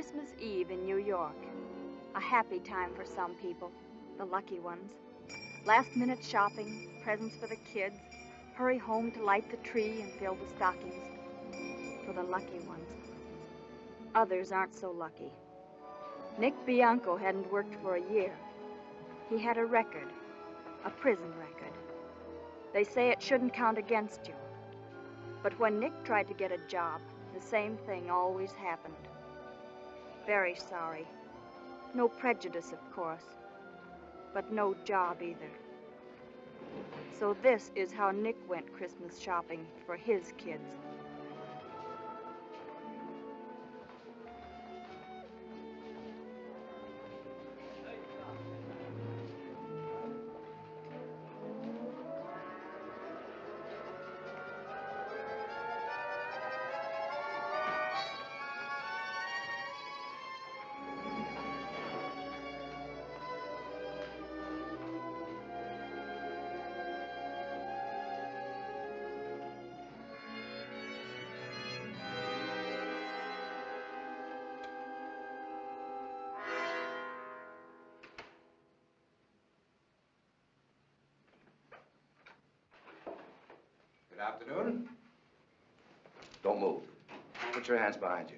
Christmas Eve in New York. A happy time for some people, the lucky ones. Last-minute shopping, presents for the kids, hurry home to light the tree and fill the stockings. For the lucky ones. Others aren't so lucky. Nick Bianco hadn't worked for a year. He had a record, a prison record. They say it shouldn't count against you. But when Nick tried to get a job, the same thing always happened. Very sorry. No prejudice, of course. But no job either. So this is how Nick went Christmas shopping for his kids. Good afternoon. Don't move. Put your hands behind you.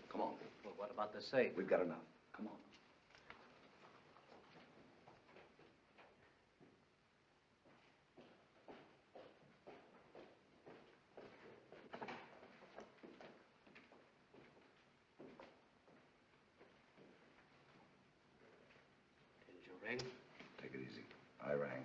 Come on. Well, what about the safe? We've got enough. Come on. Did you ring? Take it easy. I rang.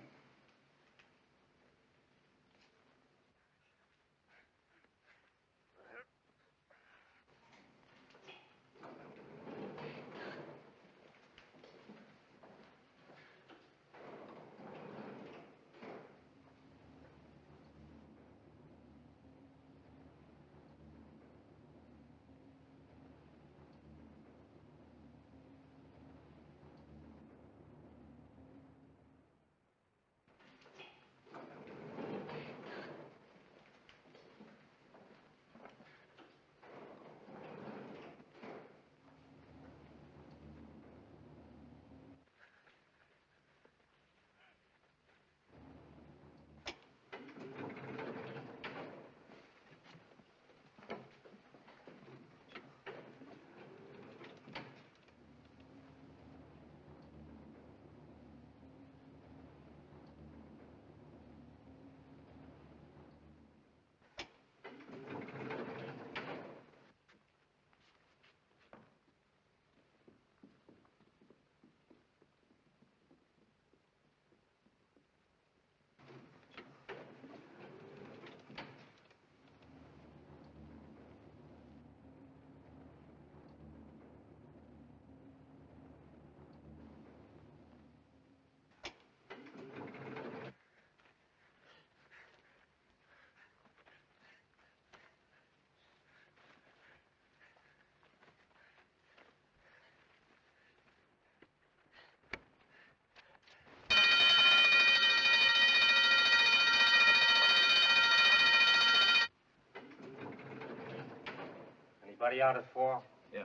Anybody out at 4? Yeah.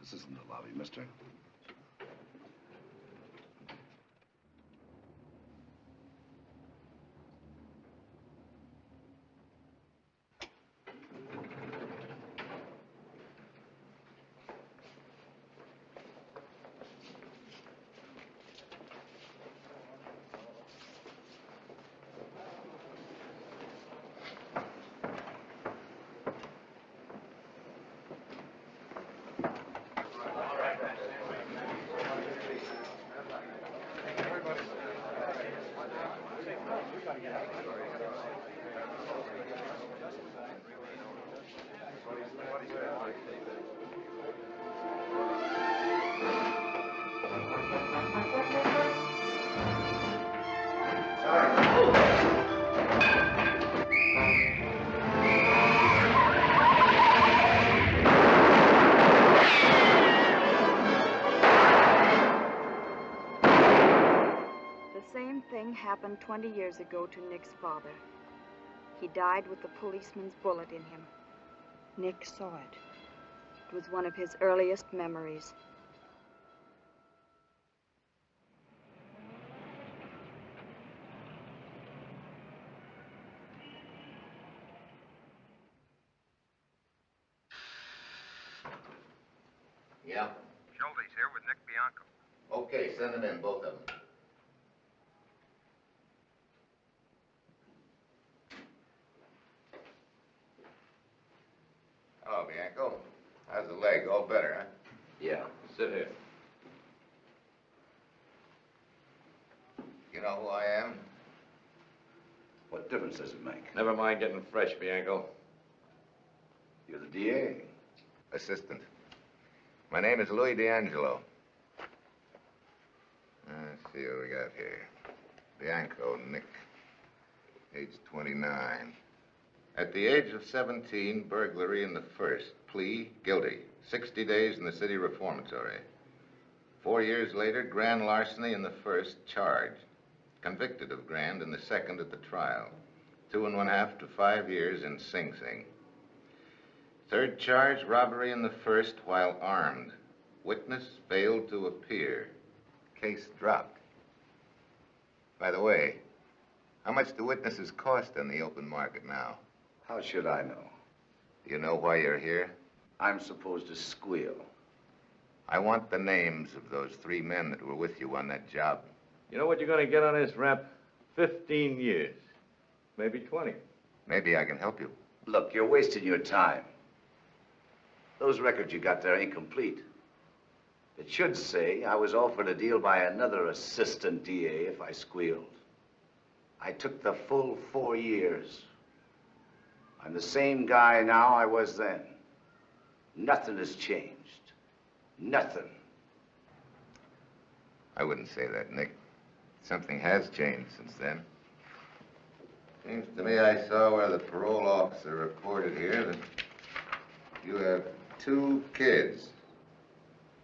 This isn't the lobby, mister. thing happened 20 years ago to Nick's father. He died with the policeman's bullet in him. Nick saw it. It was one of his earliest memories. Yeah? Schulte's here with Nick Bianco. Okay, send them in, both of them. Hello, Bianco. How's the leg? All better, huh? Yeah, sit here. You know who I am? What difference does it make? Never mind getting fresh, Bianco. You're the DA. Assistant. My name is Louis D'Angelo. Let's see what we got here. Bianco, Nick. Age 29. At the age of 17, burglary in the first. Plea, guilty. 60 days in the city reformatory. 4 years later, grand larceny in the first, charged. Convicted of grand in the second at the trial. 2.5 to 5 years in Sing Sing. Third charge, robbery in the first while armed. Witness failed to appear. Case dropped. By the way, how much do witnesses cost on the open market now? How should I know? Do you know why you're here? I'm supposed to squeal. I want the names of those 3 men that were with you on that job. You know what you're going to get on this rap? 15 years. Maybe 20. Maybe I can help you. Look, you're wasting your time. Those records you got there ain't complete. It should say I was offered a deal by another assistant DA if I squealed. I took the full 4 years. I'm the same guy now I was then. Nothing has changed. Nothing. I wouldn't say that, Nick. Something has changed since then. Seems to me I saw where the parole officer reported here that you have 2 kids.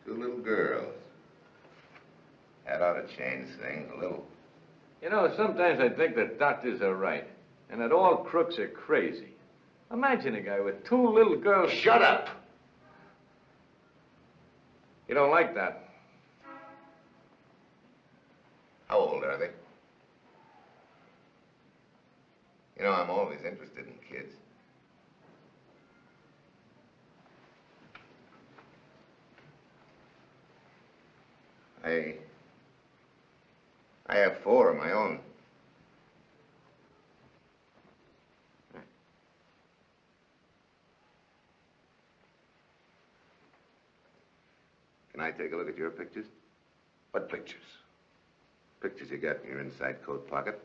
2 little girls. That ought to change things a little. You know, sometimes I think that doctors are right, and that all crooks are crazy. Imagine a guy with 2 little girls. Shut up! You don't like that? How old are they? You know, I'm always interested in kids. I have 4 of my own. Can I take a look at your pictures? What pictures? Pictures you got in your inside coat pocket.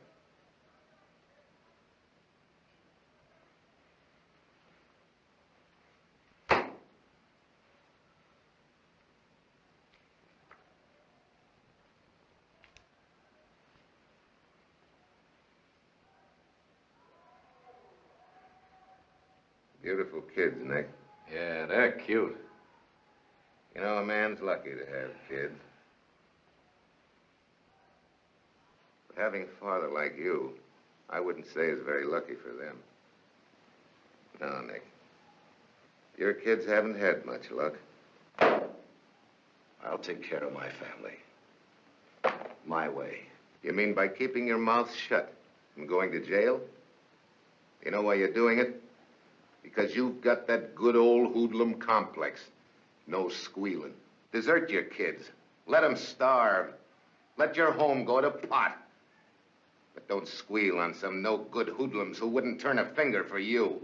Beautiful kids, Nick. Yeah, they're cute. You know, a man's lucky to have kids. But having a father like you, I wouldn't say is very lucky for them. No, Nick. Your kids haven't had much luck. I'll take care of my family. My way. You mean by keeping your mouth shut and going to jail? You know why you're doing it? Because you've got that good old hoodlum complex. No squealing. Desert your kids. Let them starve. Let your home go to pot. But don't squeal on some no-good hoodlums who wouldn't turn a finger for you.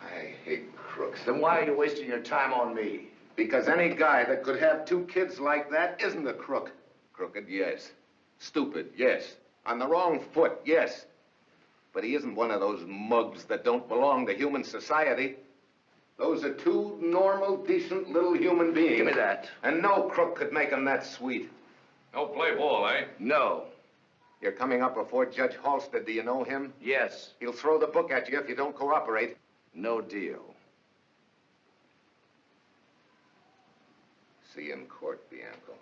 I hate crooks. Then why are you wasting your time on me? Because any guy that could have 2 kids like that isn't a crook. Crooked, yes. Stupid, yes. On the wrong foot, yes. But he isn't one of those mugs that don't belong to human society. Those are 2 normal, decent little human beings. Give me that. And no crook could make them that sweet. No play ball, eh? No. You're coming up before Judge Halstead. Do you know him? Yes. He'll throw the book at you if you don't cooperate. No deal. See you in court, Bianco.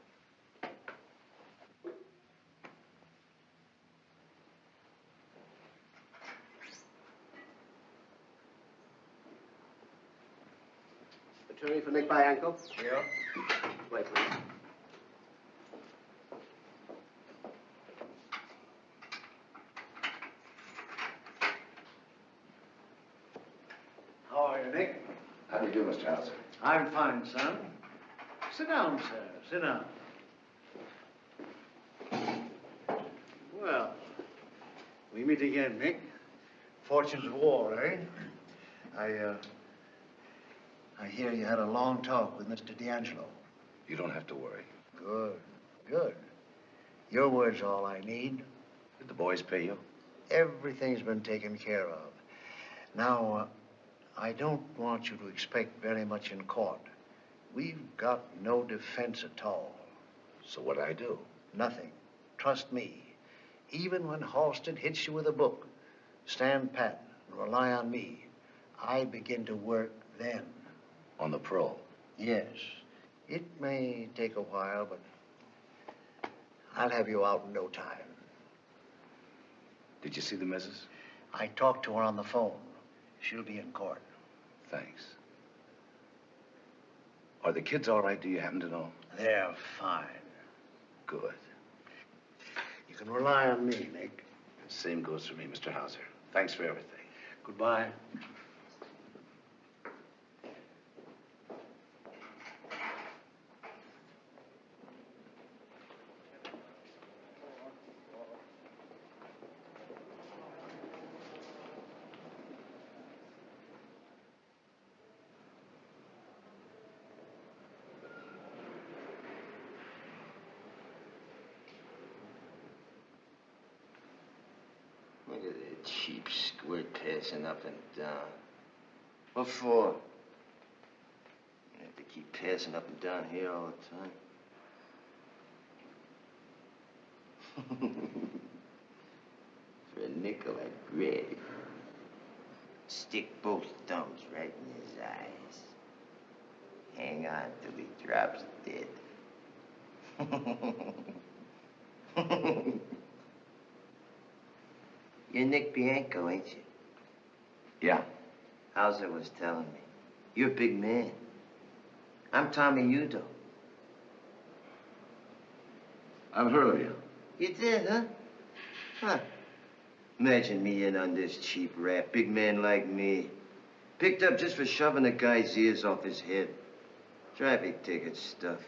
Attorney for Nick Bianco. Yeah. Wait, please. How are you, Nick? How do you do, Mr. Hauser? I'm fine, son. Sit down, sir. Sit down. Well, we meet again, Nick. Fortunes of war, eh? I hear you had a long talk with Mr. D'Angelo. You don't have to worry. Good, good. Your word's all I need. Did the boys pay you? Everything's been taken care of. Now, I don't want you to expect very much in court. We've got no defense at all. So what'd I do? Nothing. Trust me. Even when Halsted hits you with a book, stand pat and rely on me. I begin to work then. On the parole? Yes. It may take a while, but I'll have you out in no time. Did you see the missus? I talked to her on the phone. She'll be in court. Thanks. Are the kids all right, do you happen to know? They're fine. Good. You can rely on me, Nick. Same goes for me, Mr. Hauser. Thanks for everything. Goodbye. Look at that cheap squirt passing up and down. What for? You have to keep passing up and down here all the time. For a nickel of bread. Stick both thumbs right in his eyes. Hang on till he drops dead. You're Nick Bianco, ain't you? Yeah. Hauser was telling me. You're a big man. I'm Tommy Udo. I've heard of you. You did, huh? Huh. Imagine me in on this cheap rap. Big man like me. Picked up just for shoving a guy's ears off his head. Traffic ticket stuff.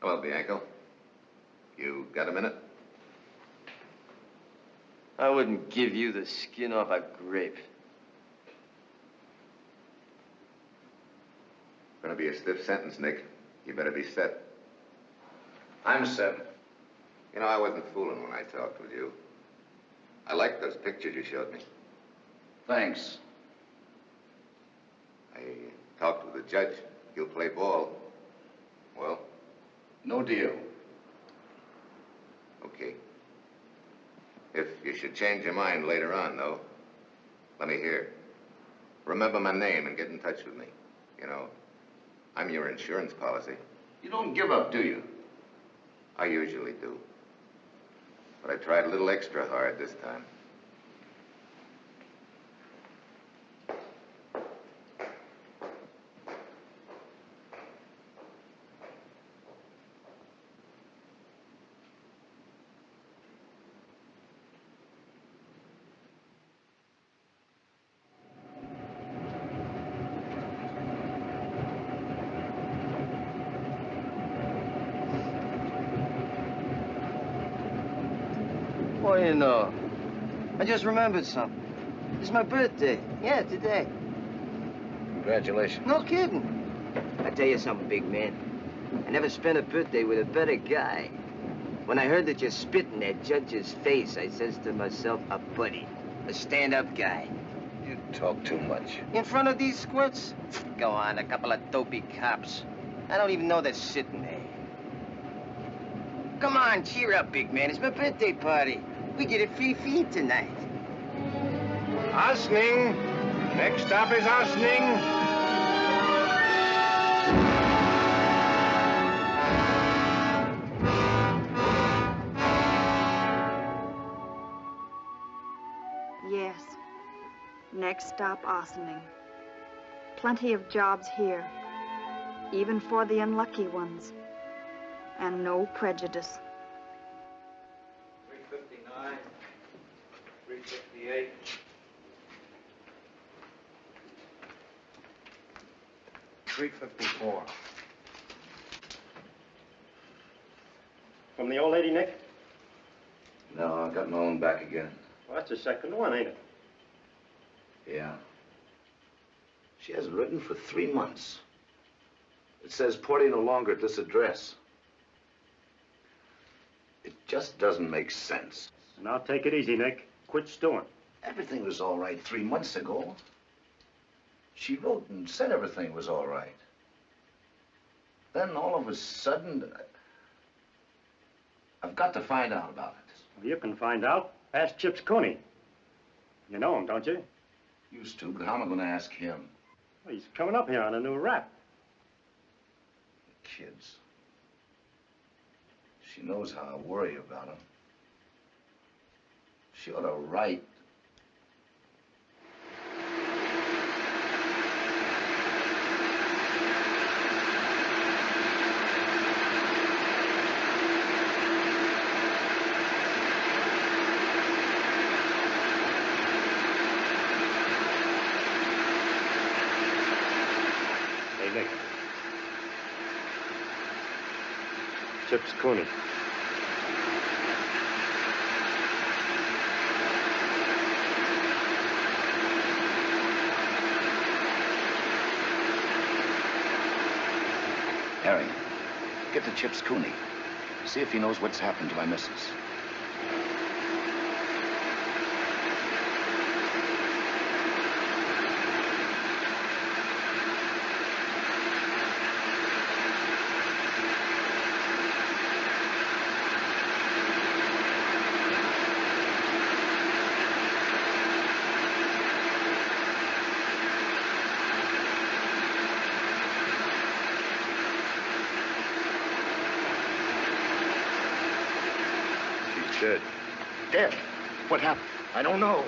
Hello, Bianco. You got a minute? I wouldn't give you the skin off a grape. Gonna be a stiff sentence, Nick. You better be set. I'm set. You know, I wasn't fooling when I talked with you. I liked those pictures you showed me. Thanks. I talked with the judge. He'll play ball. Well? No deal. Okay. If you should change your mind later on, though, let me hear. Remember my name and get in touch with me. You know, I'm your insurance policy. You don't give up, do you? I usually do. But I tried a little extra hard this time. What do you know? I just remembered something. It's my birthday. Yeah, today. Congratulations. No kidding. I tell you something, big man. I never spent a birthday with a better guy. When I heard that you spit in that judge's face, I says to myself, a buddy, a stand-up guy. You talk too much. In front of these squirts? Go on, a couple of dopey cops. I don't even know they're sitting there. Come on, cheer up, big man. It's my birthday party. We get a free feed tonight. Osning. Next stop is Osning. Yes. Next stop, Ossining. Plenty of jobs here, even for the unlucky ones. And no prejudice. 359, 358. $354. From the old lady, Nick? No, I got my own back again. Well, that's the second one, ain't it? Yeah. She hasn't written for 3 months. It says Porty no longer at this address. It just doesn't make sense. Now take it easy, Nick. Quit stewing. Everything was all right 3 months ago. She wrote and said everything was all right. Then all of a sudden, I've got to find out about it. Well, you can find out. Ask Chips Cooney. You know him, don't you? Used to, but how am I going to ask him? Well, he's coming up here on a new rap. The kids. She knows how I worry about them. She ought to write. Hey, Nick. Chips Cooney. Harry, get to Chips Cooney. See if he knows what's happened to my missus. Dead. Dead? What happened? I don't know.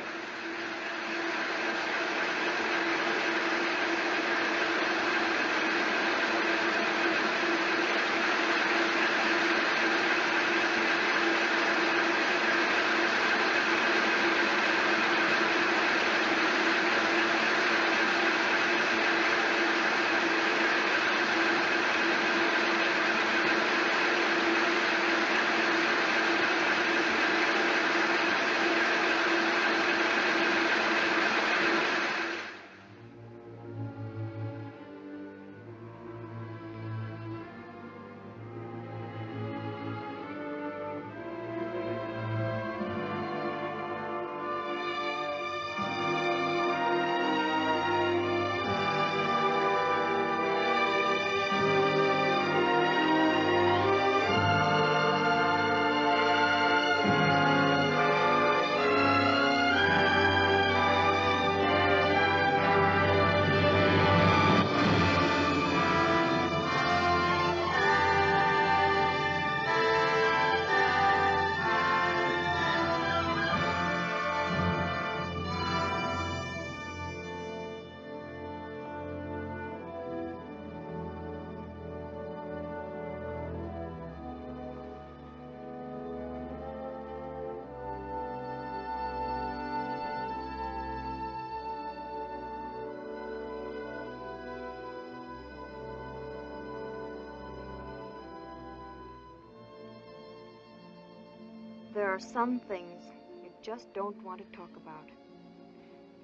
There are some things you just don't want to talk about.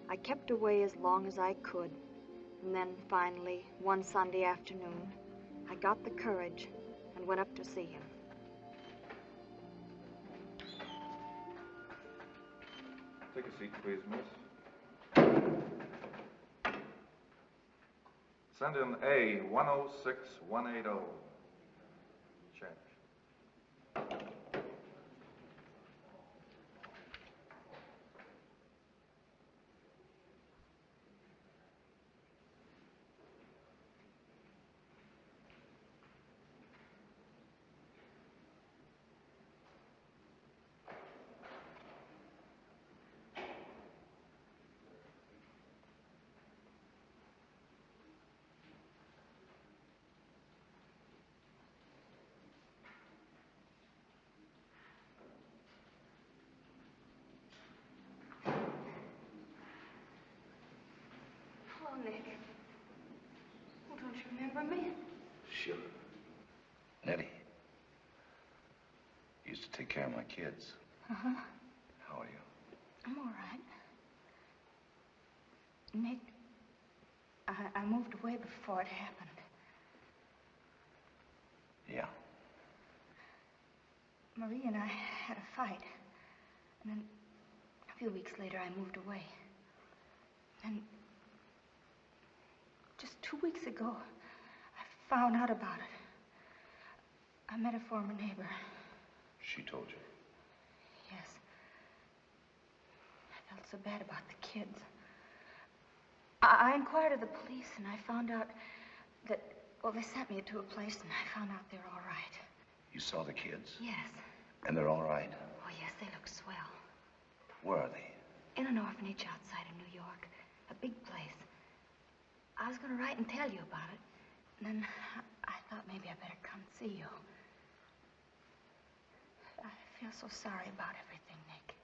I kept away as long as I could, and then finally, one Sunday afternoon, I got the courage and went up to see him. Take a seat, please, miss. Send in A 106180. Check. Chip. Nettie. Used to take care of my kids. Uh-huh. How are you? I'm all right. Nick, I moved away before it happened. Yeah. Marie and I had a fight. And then a few weeks later, I moved away. And just 2 weeks ago, I found out about it. I met a former neighbor. She told you? Yes. I felt so bad about the kids. I inquired of the police, and I found out that, well, they sent me to a place, and I found out they're all right. You saw the kids? Yes. And they're all right? Oh, yes, they look swell. Where are they? In an orphanage outside of New York. A big place. I was going to write and tell you about it. And then I thought maybe I better come see you. I feel so sorry about everything, Nick.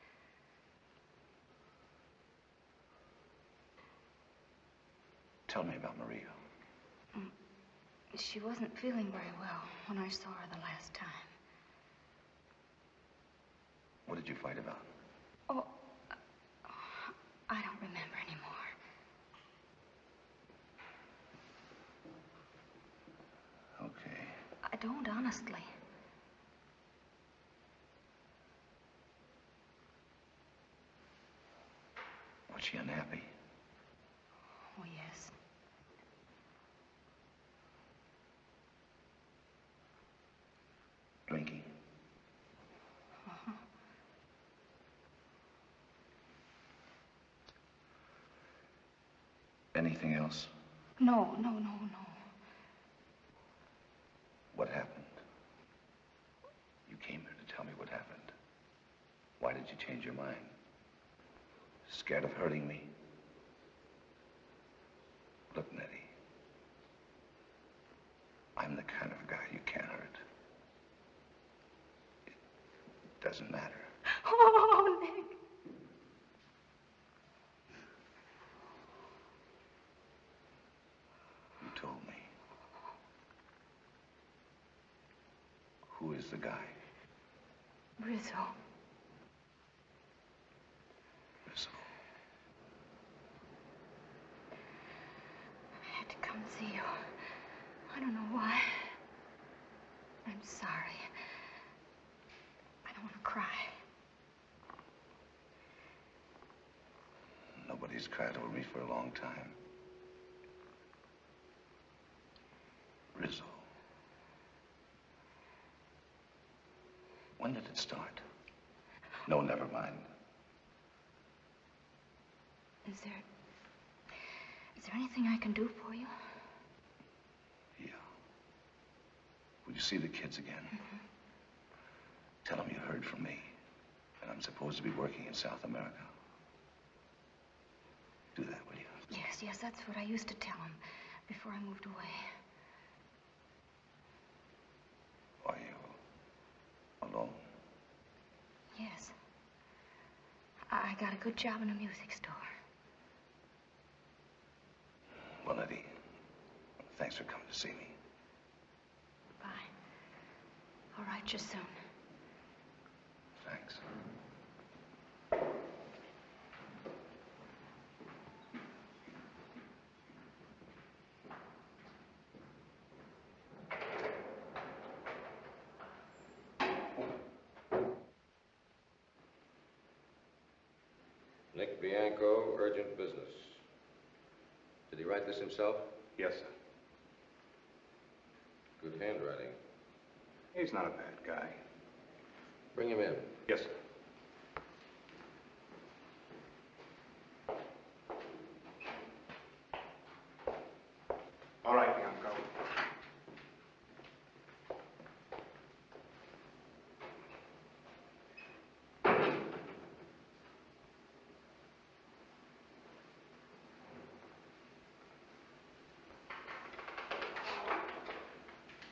Tell me about Maria. She wasn't feeling very well when I saw her the last time. What did you fight about? Oh, I don't remember anymore. Okay. I don't, honestly. Was she unhappy? Oh, yes. Drinking? Uh-huh. Anything else? No. What happened? You came here to tell me what happened. Why did you change your mind? Scared of hurting me? Look, Nettie. I'm the kind of guy you can't hurt. It doesn't matter. Oh, Nick. You told me. Who is the guy? Rizzo. Rizzo. I had to come see you. I don't know why. I'm sorry. I don't want to cry. Nobody's cried over me for a long time. Rizzo. When did it start? No, never mind. Is there anything I can do for you? Yeah. Will you see the kids again? Mm-hmm. Tell them you heard from me, and I'm supposed to be working in South America. Do that, will you? Yes, that's what I used to tell him before I moved away. Are you alone? Yes. I got a good job in a music store. Well, Eddie, thanks for coming to see me. Bye. I'll write you soon. Thanks. Nick Bianco, urgent business. Did he write this himself? Yes, sir. Good handwriting. He's not a bad guy. Bring him in. Yes, sir. All right, Bianco.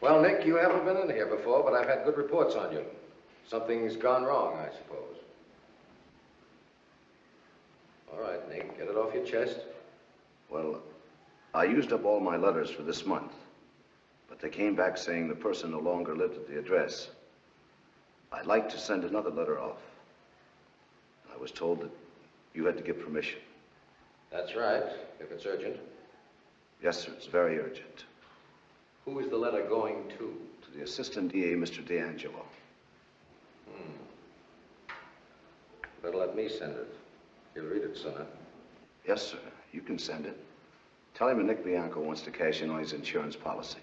Well, Nick, you haven't been in here before, but I've had good reports on you. Something's gone wrong, I suppose. All right, Nick, get it off your chest. Well, I used up all my letters for this month, but They came back saying the person no longer lived at the address. I'd like to send another letter off. I was told that you had to give permission. That's right, if it's urgent. Yes, sir, it's very urgent. Who is the letter going to? To the Assistant DA, Mr. D'Angelo. Better let me send it. He'll read it sooner. Yes, sir, you can send it. Tell him that Nick Bianco wants to cash in on his insurance policy.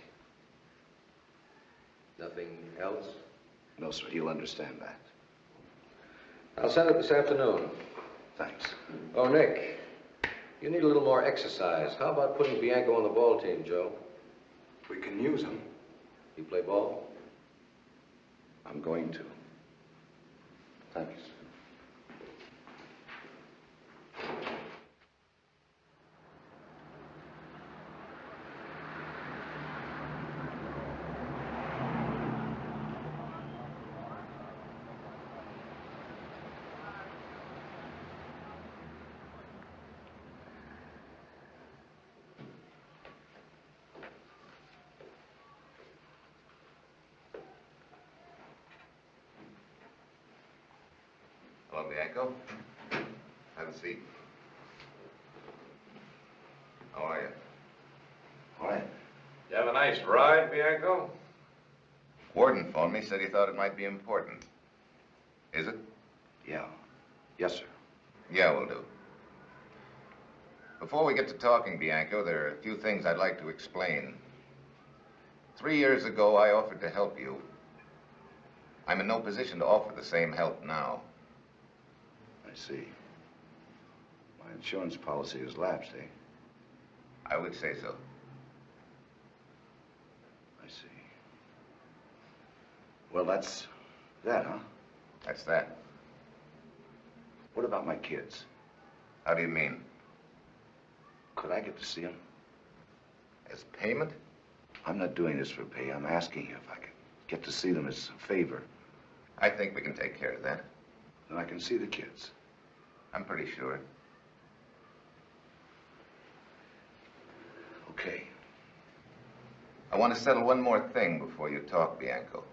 Nothing else? No, sir, he'll understand that. I'll send it this afternoon. Thanks. Oh, Nick, you need a little more exercise. How about putting Bianco on the ball team, Joe? We can use him. You play ball? I'm going to. Thanks. Hello, Bianco. Have a seat. How are you? All right. You have a nice ride, Bianco? Warden phoned me, said he thought it might be important. Is it? Yeah. Yes, sir. Yeah, will do. Before we get to talking, Bianco, there are a few things I'd like to explain. 3 years ago, I offered to help you. I'm in no position to offer the same help now. I see. My insurance policy has lapsed, eh? I would say so. I see. Well, that's that, huh? That's that. What about my kids? How do you mean? Could I get to see them? As payment? I'm not doing this for pay. I'm asking you if I could get to see them as a favor. I think we can take care of that. Then I can see the kids. I'm pretty sure. Okay. I want to settle one more thing before you talk, Bianco.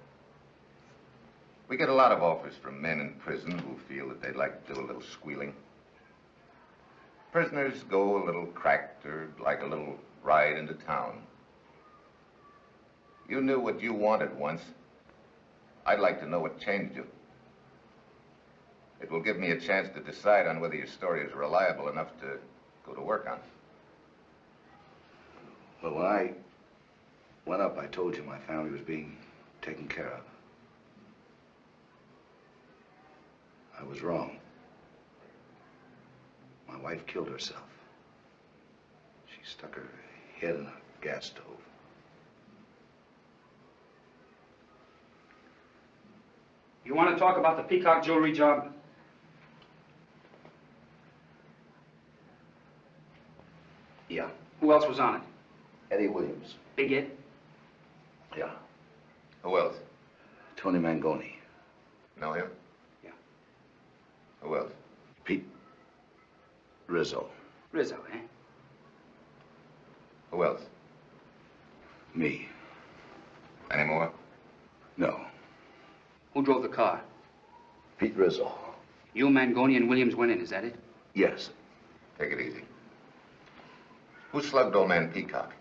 We get a lot of offers from men in prison who feel that they'd like to do a little squealing. Prisoners go a little cracked or like a little ride into town. You knew what you wanted once. I'd like to know what changed you. It will give me a chance to decide on whether your story is reliable enough to go to work on. Well, when I went up, I told you my family was being taken care of. I was wrong. My wife killed herself. She stuck her head in a gas stove. You want to talk about the Peacock jewelry job? Yeah. Who else was on it? Eddie Williams. Big Ed? Yeah. Who else? Tony Mangoni. Know him? Yeah. Who else? Pete Rizzo. Rizzo, eh? Who else? Me. Any more? No. Who drove the car? Pete Rizzo. You, Mangoni, and Williams went in, is that it? Yes. Take it easy. Who slugged old man Peacock?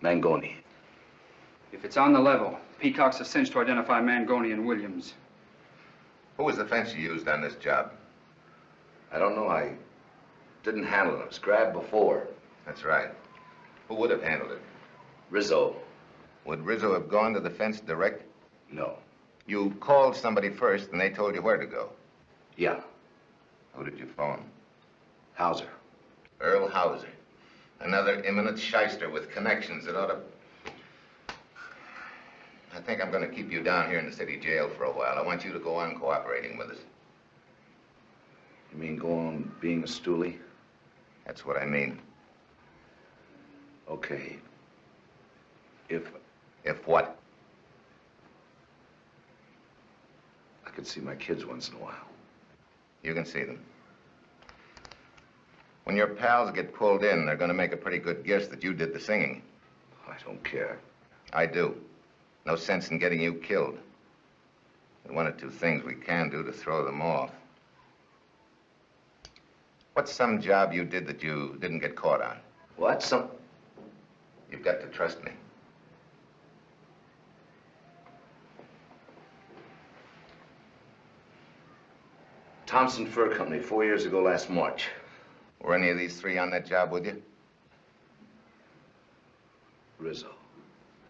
Mangoni. If it's on the level, Peacock's a cinch to identify Mangoni and Williams. Who was the fence you used on this job? I don't know. I didn't handle it. It was grabbed before. That's right. Who would have handled it? Rizzo. Would Rizzo have gone to the fence direct? No. You called somebody first and they told you where to go. Yeah. Who did you phone? Hauser. Earl Hauser. Another imminent shyster with connections that ought to... I think I'm going to keep you down here in the city jail for a while. I want you to go on cooperating with us. You mean go on being a stoolie? That's what I mean. Okay. If what? I could see my kids once in a while. You can see them. When your pals get pulled in, they're going to make a pretty good guess that you did the singing. I don't care. I do. No sense in getting you killed. There's one or two things we can do to throw them off. What's some job you did that you didn't get caught on? What? You've got to trust me. Thompson Fur Company, 4 years ago last March. Were any of these three on that job with you? Rizzo.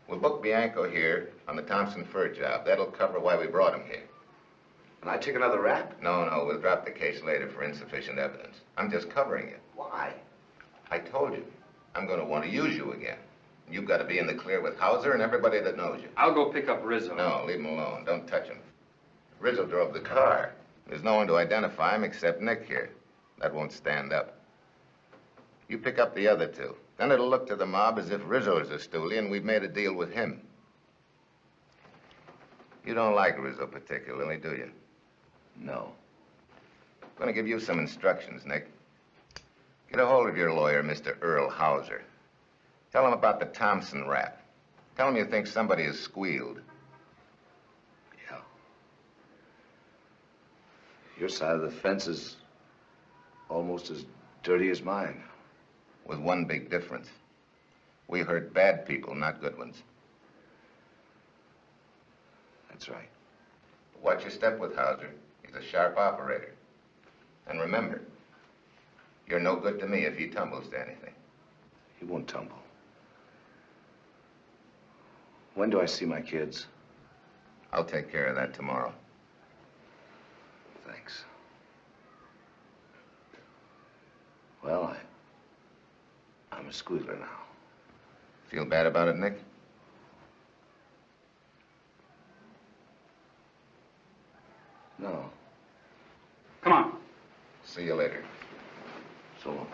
We'll book Bianco here on the Thompson Fur job. That'll cover why we brought him here. And I take another rap? No, we'll drop the case later for insufficient evidence. I'm just covering you. Why? I told you, I'm going to want to use you again. You've got to be in the clear with Hauser and everybody that knows you. I'll go pick up Rizzo. No, leave him alone. Don't touch him. Rizzo drove the car. There's no one to identify him except Nick here. That won't stand up. You pick up the other two. Then it'll look to the mob as if Rizzo is a stoolie and we've made a deal with him. You don't like Rizzo particularly, do you? No. I'm going to give you some instructions, Nick. Get a hold of your lawyer, Mr. Earl Hauser. Tell him about the Thompson rap. Tell him you think somebody has squealed. Yeah. Your side of the fence is almost as dirty as mine. With one big difference. We hurt bad people, not good ones. That's right. Watch your step with Hauser. He's a sharp operator. And remember, you're no good to me if he tumbles to anything. He won't tumble. When do I see my kids? I'll take care of that tomorrow. Thanks. Well, I'm a squealer now. Feel bad about it, Nick? No. Come on. See you later. So long.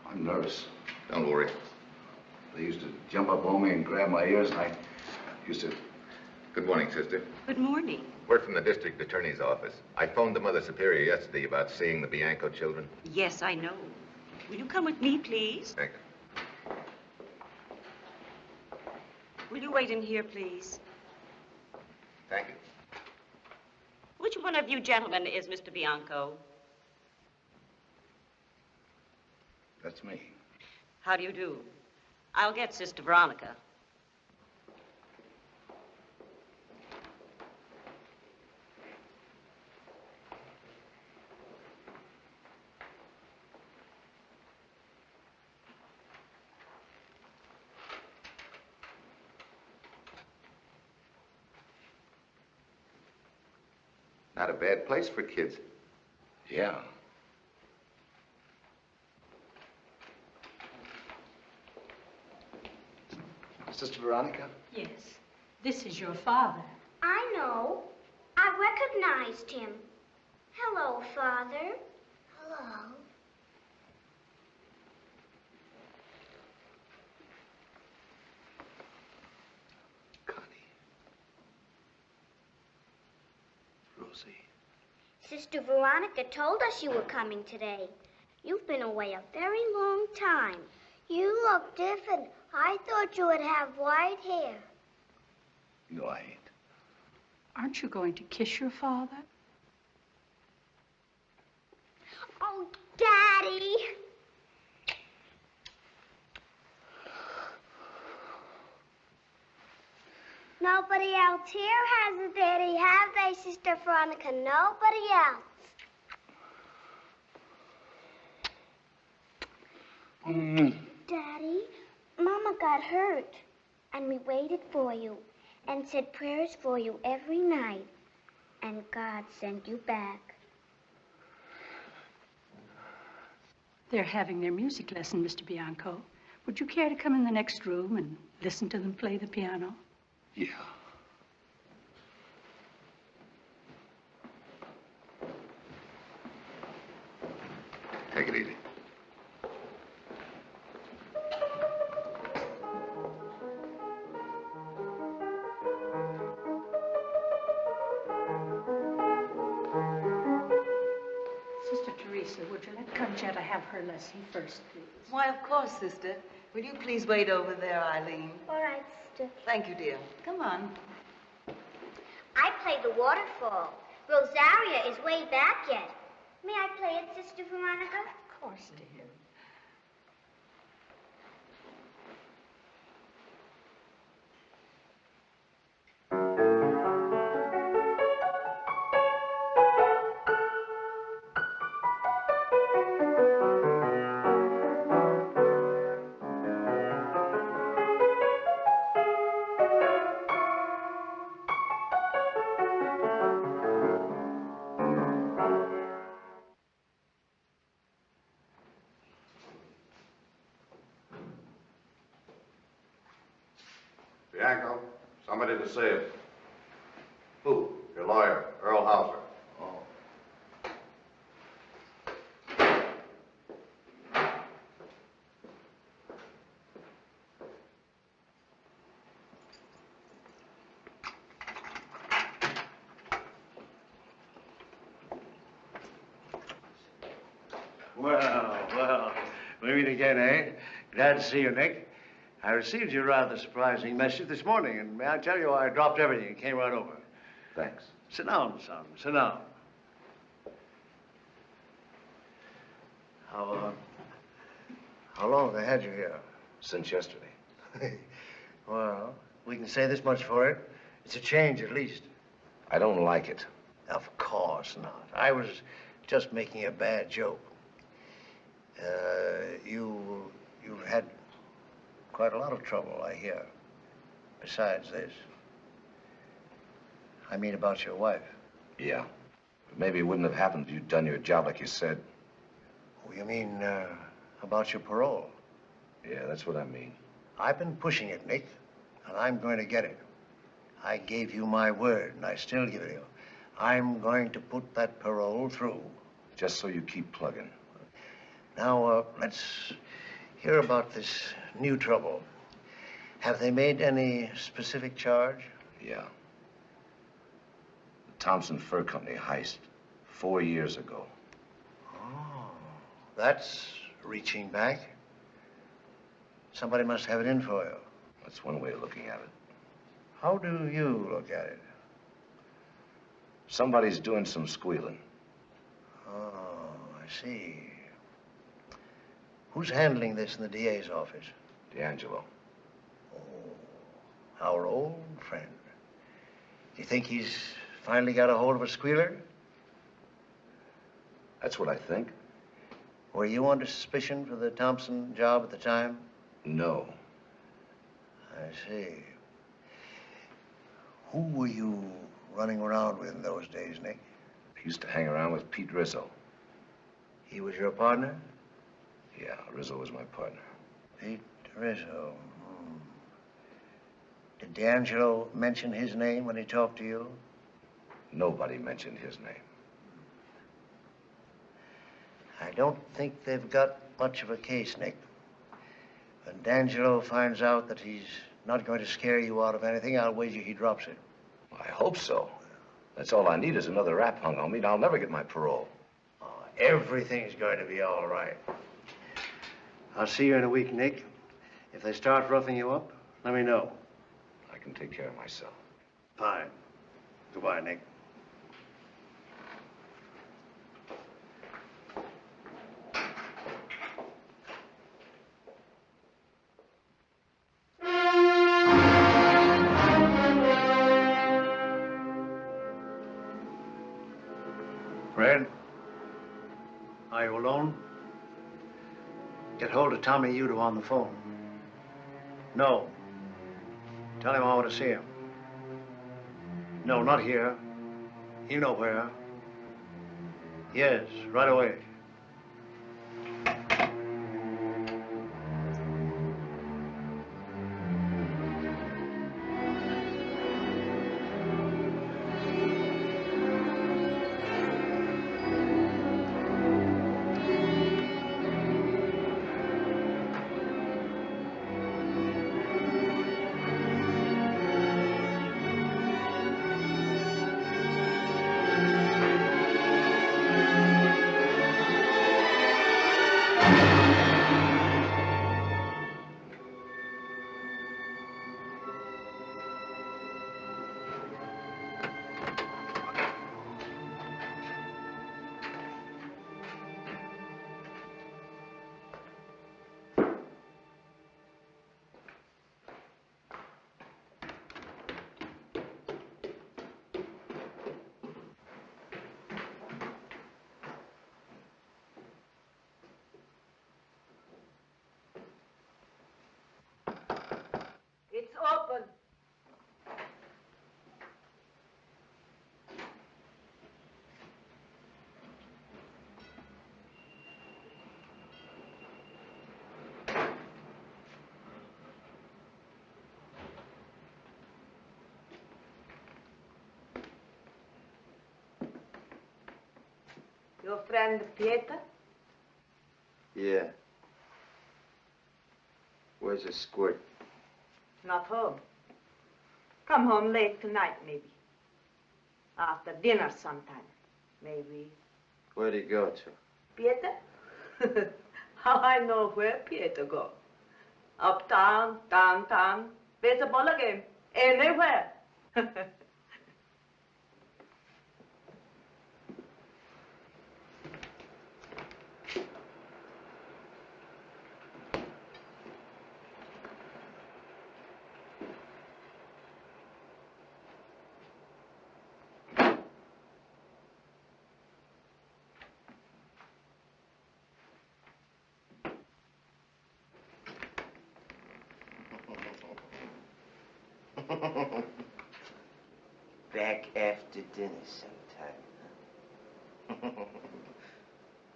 I'm nervous. Don't worry. They used to jump up on me and grab my ears, and I used to... Good morning, sister. Good morning. We're from the district attorney's office. I phoned the Mother Superior yesterday about seeing the Bianco children. Yes, I know. Will you come with me, please? Thank you. Will you wait in here, please? Thank you. Which one of you gentlemen is Mr. Bianco? That's me. How do you do? I'll get Sister Veronica. Not a bad place for kids. Yeah. Sister Veronica? Yes. This is your father. I know. I recognized him. Hello, Father. Hello. Rosie. Sister Veronica told us you were coming today. You've been away a very long time. You look different. I thought you would have white hair. No, I ain't. Aren't you going to kiss your father? Oh, Daddy. Nobody else here has a daddy, have they, Sister Veronica? Nobody else. Daddy, Mama got hurt, and we waited for you and said prayers for you every night, and God sent you back. They're having their music lesson, Mr. Bianco. Would you care to come in the next room and listen to them play the piano? Yeah. Take it easy. have her lesson first, please? Why, of course, sister. Will you please wait over there, Eileen? All right, sister. Thank you, dear. Come on. I play the waterfall. Rosaria is way back yet. May I play it, Sister Veronica? Of course, dear. Bianco, somebody to see it. Who? Your lawyer, Earl Hauser. Oh. Well, we meet again, eh? Glad to see you, Nick. I received your rather surprising message this morning, and may I tell you, I dropped everything and came right over. Thanks. Sit down, son. Sit down. How long have they had you here? Since yesterday. Well, we can say this much for it. It's a change, at least. I don't like it. Of course not. I was just making a bad joke. You've had quite a lot of trouble, I hear, besides this. I mean about your wife. Yeah. But maybe it wouldn't have happened if you'd done your job like you said. Oh, you mean about your parole? Yeah, that's what I mean. I've been pushing it, Nick, and I'm going to get it. I gave you my word, and I still give it you. I'm going to put that parole through. Just so you keep plugging. Now, let's hear about this new trouble. Have they made any specific charge? Yeah. The Thompson Fur Company heist 4 years ago. Oh, that's reaching back. Somebody must have it in for you. That's one way of looking at it. How do you look at it? Somebody's doing some squealing. Oh, I see. Who's handling this in the DA's office? D'Angelo. Oh, our old friend. Do you think he's finally got a hold of a squealer? That's what I think. Were you under suspicion for the Thompson job at the time? No. I see. Who were you running around with in those days, Nick? I used to hang around with Pete Rizzo. He was your partner? Yeah, Rizzo was my partner. Pete Rizzo. Did D'Angelo mention his name when he talked to you? Nobody mentioned his name. I don't think they've got much of a case, Nick. When D'Angelo finds out that he's not going to scare you out of anything, I'll wager he drops it. I hope so. That's all I need is another rap hung on me, and I'll never get my parole. Oh, everything's going to be all right. I'll see you in a week, Nick. If they start roughing you up, let me know. I can take care of myself. Fine. Goodbye, Nick. Fred, are you alone? Get hold of Tommy Udo on the phone. No. Tell him I want to see him. No, not here. You know where. Yes, right away. Your friend Pieter? Yeah. Where's the squirt? Not home. Come home late tonight, maybe. After dinner sometime, maybe. Where'd he go to? Pieter? How I know where Pieter go? Uptown, downtown, baseball game, anywhere. Back after dinner sometime.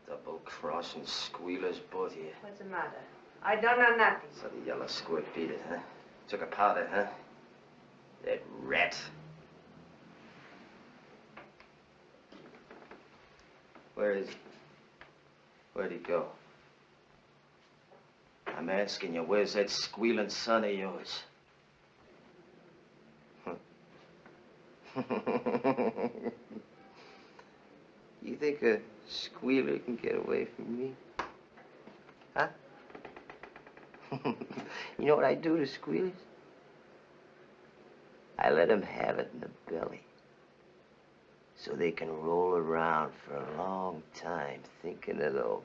Double-crossing squealers, both of you. What's the matter? I don't know nothing. So the yellow squirt beat it, huh? Took a powder, huh? That rat. Where is he? Where'd he go? I'm asking you, where's that squealing son of yours? You think a squealer can get away from me? Huh? You know what I do to squealers? I let them have it in the belly. So they can roll around for a long time thinking it over.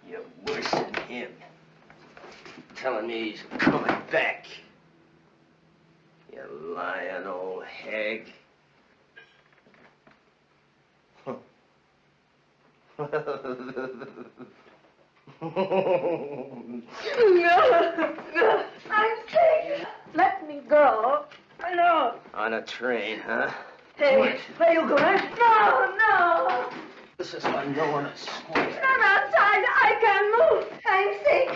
You're worse than him. Telling me he's coming back. You lying old hag. No, I'm sick. Let me go. No. On a train, huh? Hey, where you going? No. This is why no one is square. I'm outside. I can't move. I'm sick.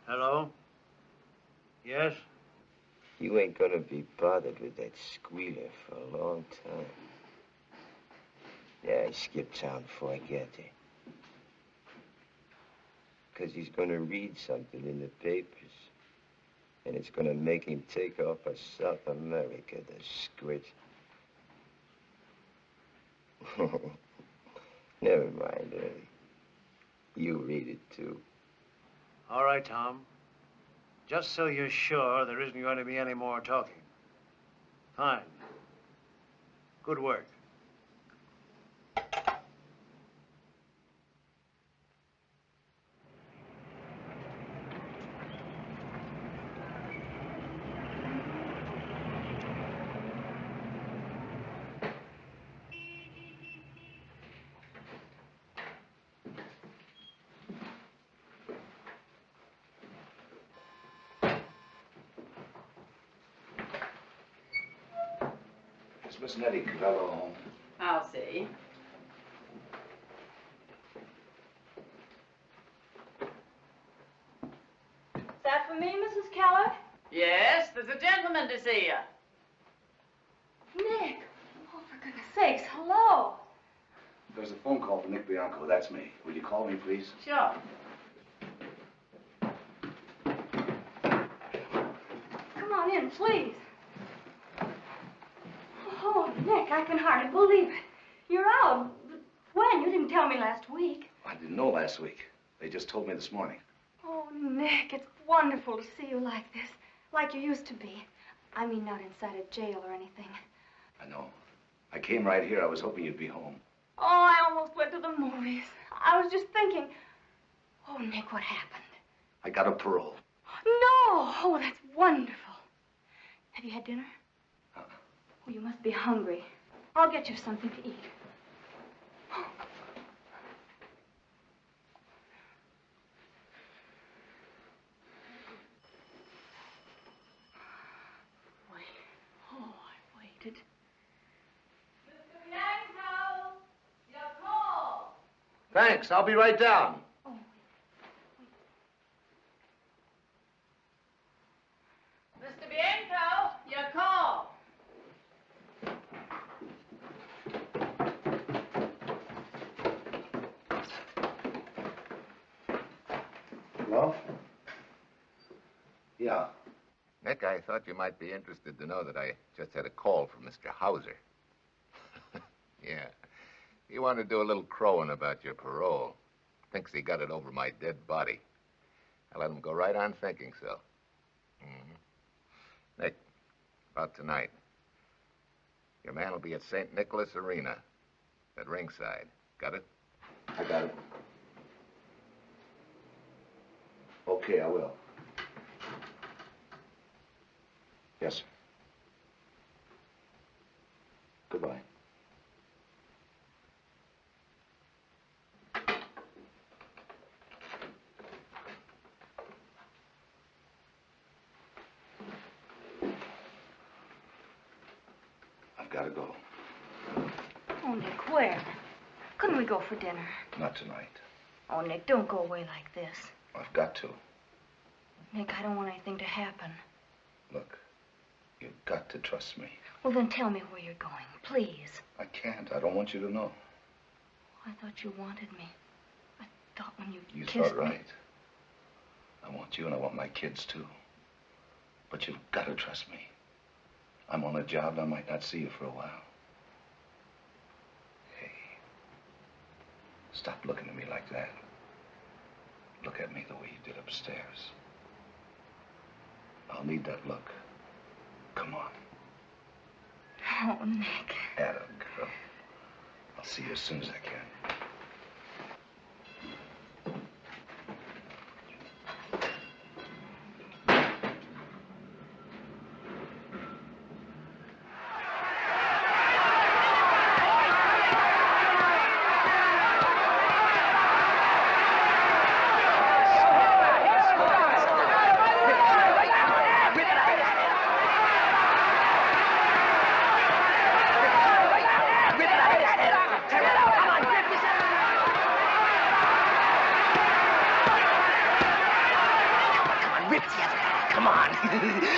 Hello? Yes? You ain't gonna be bothered with that squealer for a long time. Yeah, I skipped town before I get there. 'Cause he's gonna read something in the papers. And it's gonna make him take off for South America, the squid. Never mind, Early. You read it, too. All right, Tom. Just so you're sure there isn't going to be any more talking. Fine. Good work. Is Miss Nettie Cabello home? I'll see. Is that for me, Mrs. Keller? Yes, there's a gentleman to see you. Nick! Oh, for goodness sakes, hello! There's a phone call from Nick Bianco. That's me. Will you call me, please? Sure. Come on in, please. Oh, Nick, I can hardly believe it. You're out. When? You didn't tell me last week. I didn't know last week. They just told me this morning. Oh, Nick, it's wonderful to see you like this. Like you used to be. I mean, not inside a jail or anything. I know. I came right here. I was hoping you'd be home. Oh, I almost went to the movies. I was just thinking. Oh, Nick, what happened? I got a parole. No! Oh, that's wonderful. Have you had dinner? Uh-uh. Oh, you must be hungry. I'll get you something to eat. Wait. Oh, I waited. Mr. Bianco, your call. Thanks. I'll be right down. Mr. Bianco, your call. Hello? Yeah. Nick, I thought you might be interested to know that I just had a call from Mr. Hauser. Yeah. He wanted to do a little crowing about your parole. Thinks he got it over my dead body. I let him go right on thinking so. Nick, about tonight. Your man will be at St. Nicholas Arena at ringside. Got it? I got it. Okay, I will. Yes, sir. Goodbye. I've got to go. Oh, Nick, where? Couldn't we go for dinner? Not tonight. Oh, Nick, don't go away like this. I've got to. Nick, I don't want anything to happen. Look, you've got to trust me. Well, then tell me where you're going, please. I can't. I don't want you to know. I thought you wanted me. I thought when you You kissed thought right. I want you and I want my kids too. But you've got to trust me. I'm on a job. I might not see you for a while. Hey, stop looking at me like that. Look at me the way you did upstairs. I'll need that look. Come on. Oh, Nick. Atta girl. I'll see you as soon as I can.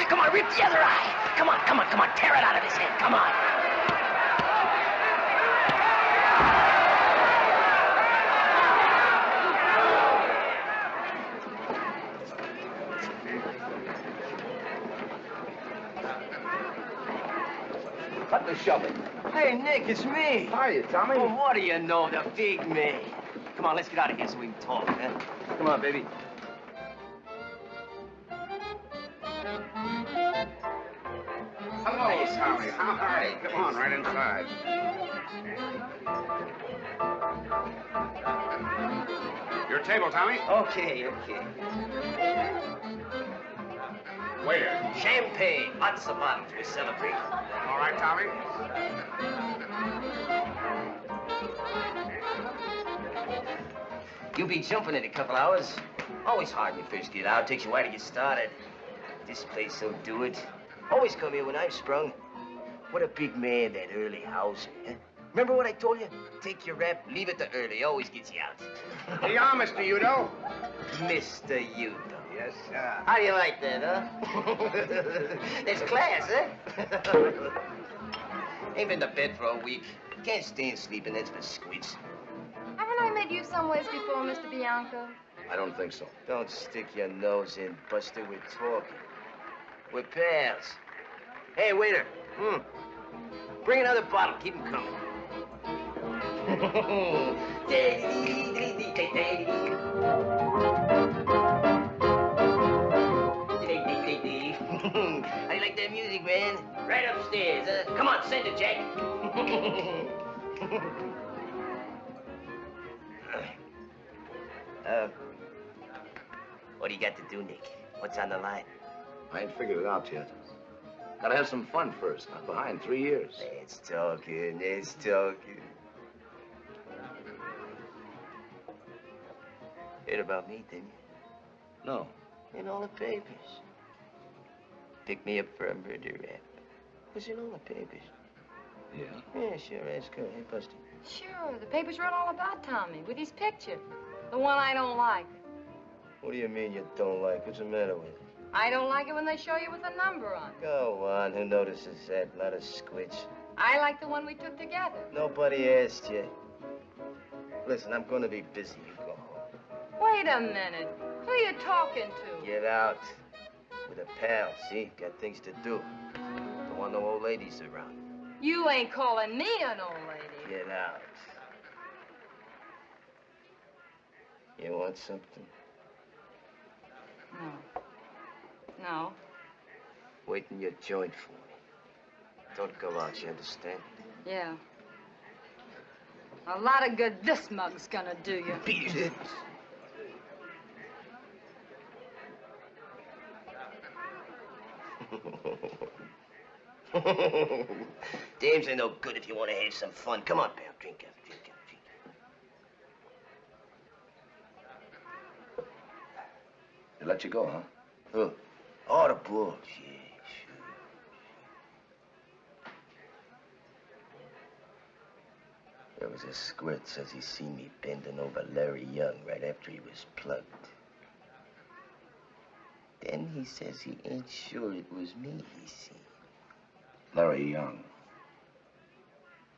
Come on, rip the other eye. Come on, come on, come on. Tear it out of his head. Come on. Cut the shoving. Hey, Nick, it's me. Hiya, Tommy. Oh, what do you know, the big me. Come on, let's get out of here so we can talk, huh? Come on, baby. Hello, Tommy. How are you? Come on, right inside. Your table, Tommy. Okay, okay. Waiter. Champagne. Lots of bottles. We celebrate. All right, Tommy. You'll be jumping in a couple hours. Always hard when you first get out. Takes you a while to get started. This place will do it. Always come here when I'm sprung. What a big man, that early house. Huh? Remember what I told you? Take your rep, leave it to early. Always gets you out. Here you are, Mr. Udo. Mr. Udo. Yes, sir. How do you like that, huh? There's class, huh? Ain't been to bed for a week. Can't stand sleeping, that's for squints. Haven't I met you someplace before, Mr. Bianco? I don't think so. Don't stick your nose in, Buster. We're talking. We're pals. Hey, waiter. Bring another bottle. Keep 'em coming. How do you like that music, man? Right upstairs. Come on, send it, Jack. What do you got to do, Nick? What's on the line? I ain't figured it out yet. Gotta have some fun first. I'm behind 3 years. Let's talking, let's talking. Heard about me, didn't you? No. In all the papers. Picked me up for a murder rap. Was in all the papers. Yeah? Yeah, sure, that's good. Hey, Buster. Sure, the papers wrote all about Tommy with his picture. The one I don't like. What do you mean you don't like? What's the matter with it? I don't like it when they show you with a number on it. Go on, who notices that? A lot of squitch. I like the one we took together. Nobody asked you. Listen, I'm gonna be busy. You go home. Wait a minute. Who are you talking to? Get out. With a pal, see? Got things to do. Don't want no old ladies around. You ain't calling me an old lady. Get out. You want something? No. No. Wait in your joint for me. Don't go out, you understand? Yeah. A lot of good this mug's gonna do you. Beat it. Dames ain't no good if you want to have some fun. Come on, pal. Drink up, drink up, drink up. They let you go, huh? Who? Oh, the bulls. Yeah, sure. There was a squirt says he seen me bending over Larry Young right after he was plugged. Then he says he ain't sure it was me he seen. Larry Young.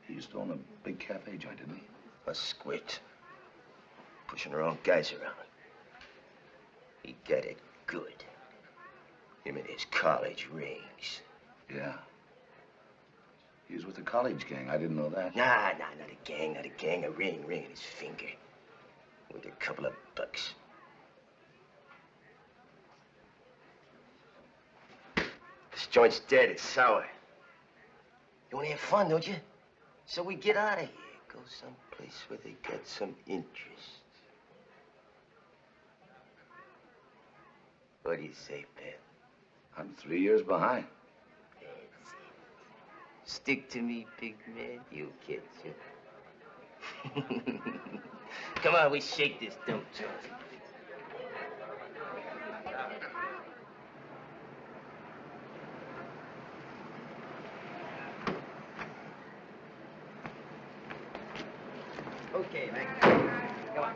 He used to own a big cafe joint, didn't he? A squint. Pushing the wrong guys around. He got it good. Him and his college rings. Yeah. He was with the college gang. I didn't know that. Nah, not a gang, not a gang. A ring in his finger. With a couple of bucks. This joint's dead. It's sour. You want to have fun, don't you? So we get out of here. Go someplace where they got some interest. What do you say, pal? I'm 3 years behind. That's it. Stick to me, big man. You'll catch it. Come on, we shake this dump joint. Okay, man. Come on.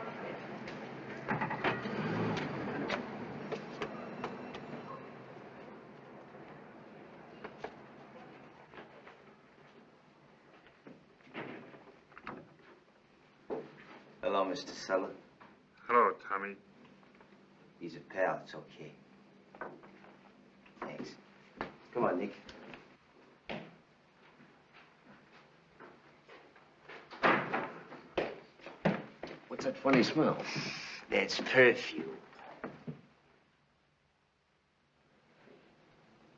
Hello, Mr. Suller. Hello, Tommy. He's a pal. It's okay. Thanks. Come on, Nick. What's that funny smell? That's perfume.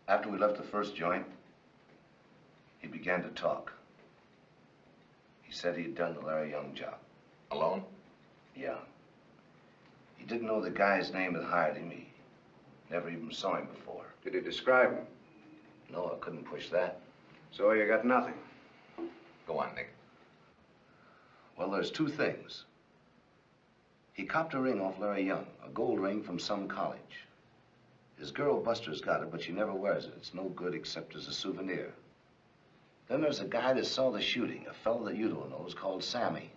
After we left the first joint, he began to talk. He said he'd done the Larry Young job. Alone? Yeah. He didn't know the guy's name that hired him. He never even saw him before. Did he describe him? No, I couldn't push that. So you got nothing? Go on, Nick. Well, there's two things. He copped a ring off Larry Young, a gold ring from some college. His girl Buster's got it, but she never wears it. It's no good except as a souvenir. Then there's a guy that saw the shooting, a fellow that Udo knows called Sammy.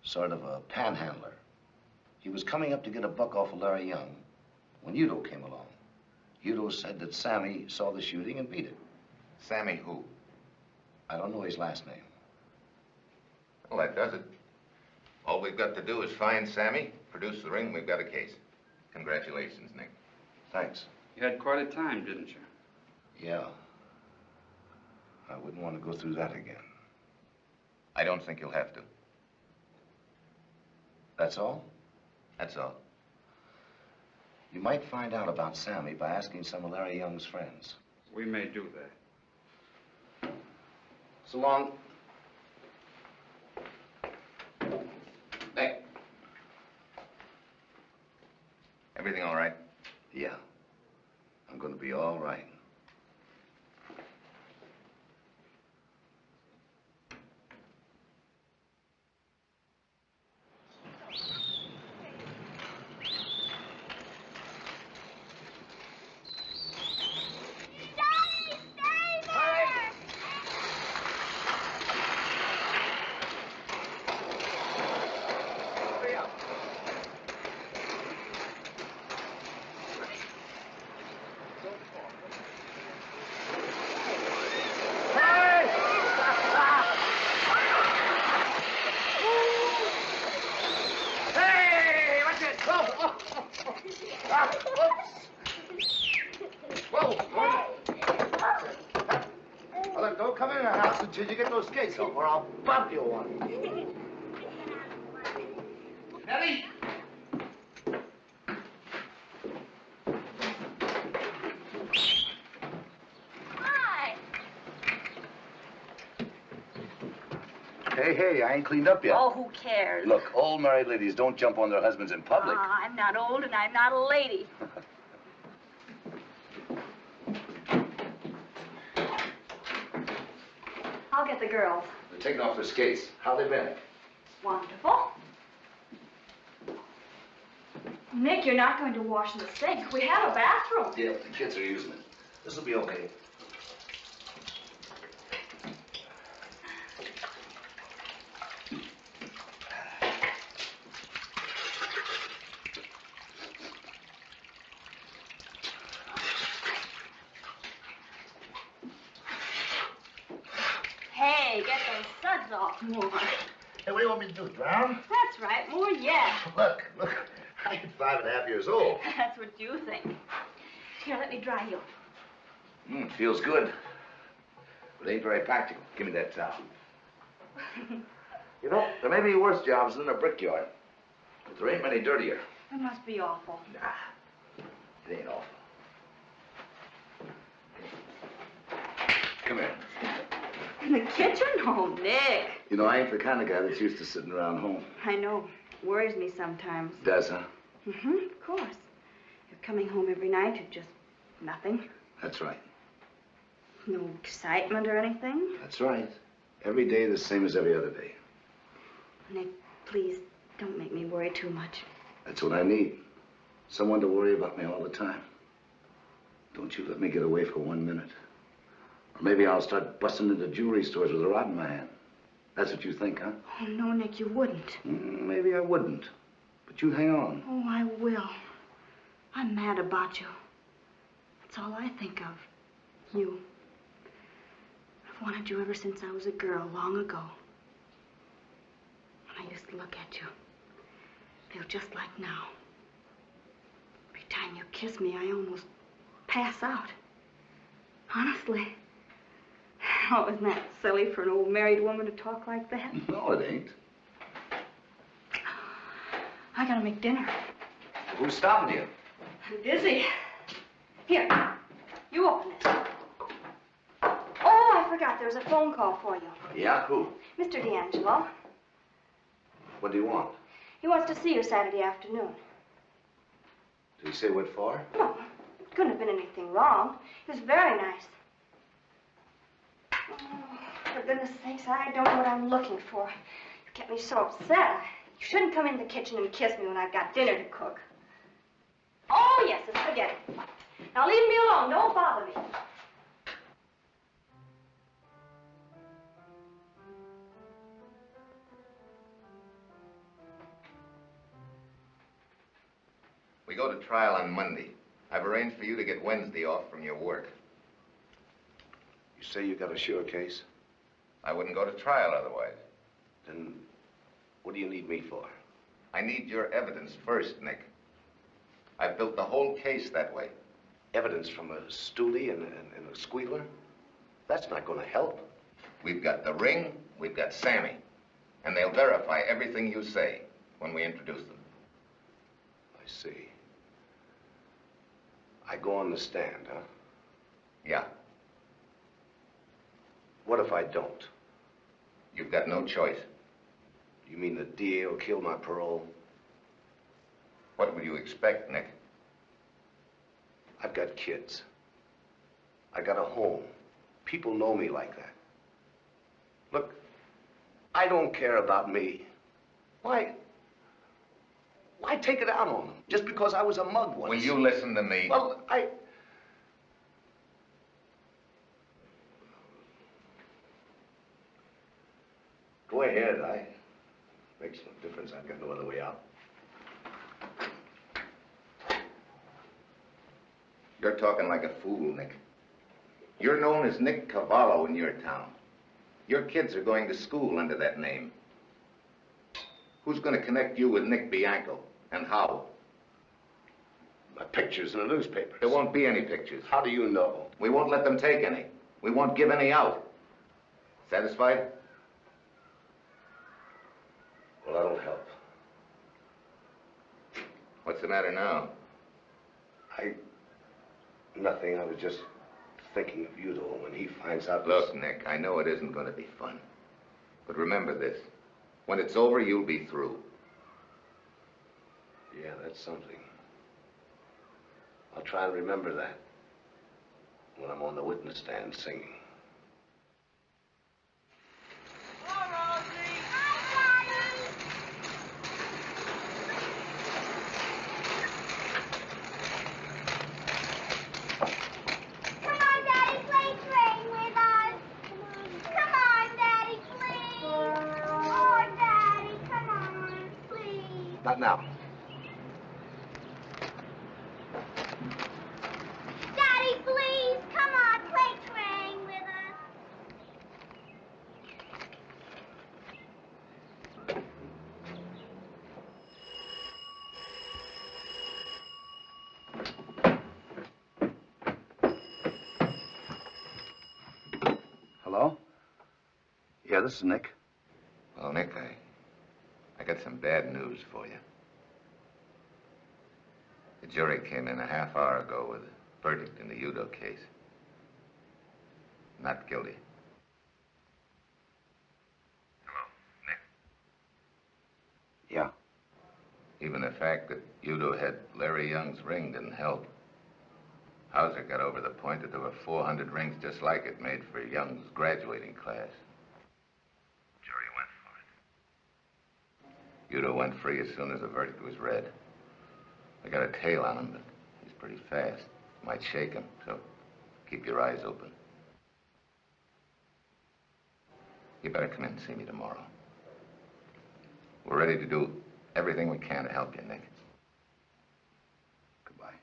Sort of a panhandler. He was coming up to get a buck off of Larry Young when Udo came along. Udo said that Sammy saw the shooting and beat it. Sammy who? I don't know his last name. Well, that does it. All we've got to do is find Sammy, produce the ring, we've got a case. Congratulations, Nick. Thanks. You had quite a time, didn't you? Yeah. I wouldn't want to go through that again. I don't think you'll have to. That's all? That's all. You might find out about Sammy by asking some of Larry Young's friends. We may do that. So long. Hey. Everything all right? Yeah. I'm gonna be all right. Don't come in the house until you get those skates off, or I'll bump you one. Nellie! Hi. Hey, I ain't cleaned up yet. Oh, who cares? Look, old married ladies don't jump on their husbands in public. I'm not old and I'm not a lady. I'll get the girls. They're taking off their skates. How they been? Wonderful. Nick, you're not going to wash in the sink. We have a bathroom. Yeah, the kids are using it. This'll be okay. Hey, get those suds off more. Hey, what do you want me to do, drown? That's right, more yet. Look, I am 5.5 years old. That's what you think. Here, let me dry you. Feels good. But ain't very practical. Give me that towel. You know, there may be worse jobs than a brickyard, but there ain't many dirtier. It must be awful. Nah, it ain't awful. Come here. In the kitchen? Oh, Nick. You know, I ain't the kind of guy that's used to sitting around home. I know. Worries me sometimes. Does, huh? Mm-hmm, of course. You're coming home every night to just nothing. That's right. No excitement or anything. That's right. Every day the same as every other day. Nick, please, don't make me worry too much. That's what I need. Someone to worry about me all the time. Don't you let me get away for 1 minute. Or maybe I'll start busting into jewelry stores with a rod in my hand. That's what you think, huh? Oh, no, Nick, you wouldn't. Maybe I wouldn't. But you hang on. Oh, I will. I'm mad about you. That's all I think of. You. I've wanted you ever since I was a girl, long ago. When I used to look at you. Feel just like now. Every time you kiss me, I almost pass out. Honestly. Oh, isn't that silly for an old married woman to talk like that? No, it ain't. I gotta make dinner. Who's stopping you? I'm busy. Here, you open it. Oh, I forgot. There was a phone call for you. Yeah, who? Mr. D'Angelo. What do you want? He wants to see you Saturday afternoon. Did he say what for? No, it couldn't have been anything wrong. He was very nice. Oh, for goodness sakes, I don't know what I'm looking for. You get me so upset. You shouldn't come in the kitchen and kiss me when I've got dinner to cook. Oh, yes, it's spaghetti. Now leave me alone. Don't bother me. We go to trial on Monday. I've arranged for you to get Wednesday off from your work. You say you got a sure case? I wouldn't go to trial otherwise. Then what do you need me for? I need your evidence first, Nick. I've built the whole case that way. Evidence from a stoolie and a squealer? That's not going to help. We've got the ring, we've got Sammy. And they'll verify everything you say when we introduce them. I see. I go on the stand, huh? Yeah. What if I don't? You've got no choice. You mean the DA will kill my parole? What would you expect, Nick? I've got kids. I got a home. People know me like that. Look, I don't care about me. Why take it out on them? Just because I was a mug once? Will you listen to me? Well, Go ahead. Makes no difference. I've got no other way out. You're talking like a fool, Nick. You're known as Nick Cavallo in your town. Your kids are going to school under that name. Who's going to connect you with Nick Bianco, and how? My pictures in the newspapers. There won't be any pictures. How do you know? We won't let them take any. We won't give any out. Satisfied? Well, that'll help. What's the matter now? Nothing. I was just thinking of Udo when he finds out. Look, Nick, I know it isn't going to be fun. But remember this. When it's over, you'll be through. Yeah, that's something. I'll try and remember that when I'm on the witness stand singing. Not now. Daddy, please, come on, play train with us. Hello? Yeah, this is Nick. Well, Nick, I got some bad news for you. The jury came in a half hour ago with a verdict in the Udo case. Not guilty. Hello, Nick. Yeah. Even the fact that Udo had Larry Young's ring didn't help. Hauser got over the point that there were 400 rings just like it made for Young's graduating class. Jury went for it. Udo went free as soon as the verdict was read. I got a tail on him, but he's pretty fast. Might shake him, so keep your eyes open. You better come in and see me tomorrow. We're ready to do everything we can to help you, Nick. Goodbye.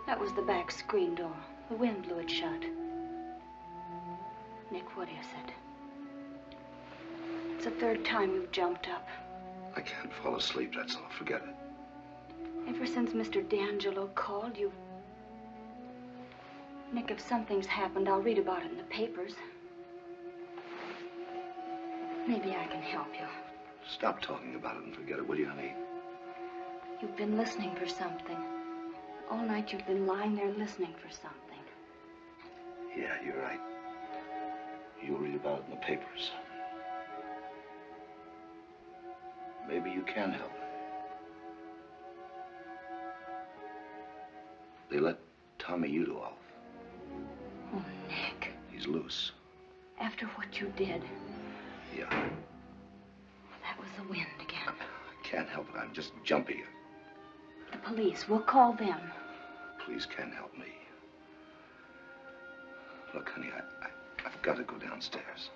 That was the back screen door. The wind blew it shut. Nick, what is it? It's the third time you've jumped up. I can't fall asleep, that's all. Forget it. Ever since Mr. D'Angelo called, you... Nick, if something's happened, I'll read about it in the papers. Maybe I can help you. Stop talking about it and forget it, will you, honey? You've been listening for something. All night you've been lying there listening for something. Yeah, you're right. You'll read about it in the papers. Maybe you can help. They let Tommy Udo off. Oh, Nick. He's loose. After what you did. Yeah. That was the wind again. I can't help it. I'm just jumpy. The police. We'll call them. Police can't help me. Look, honey, I've got to go downstairs.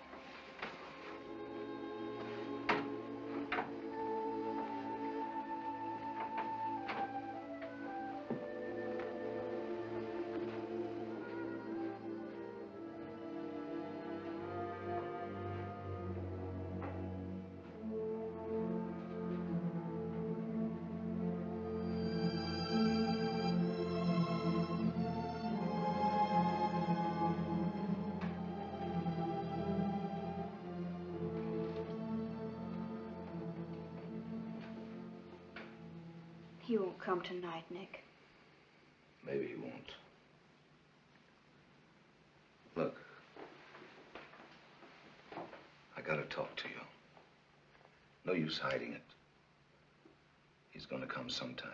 He won't come tonight, Nick. Maybe he won't. Look. I gotta talk to you. No use hiding it. He's gonna come sometime.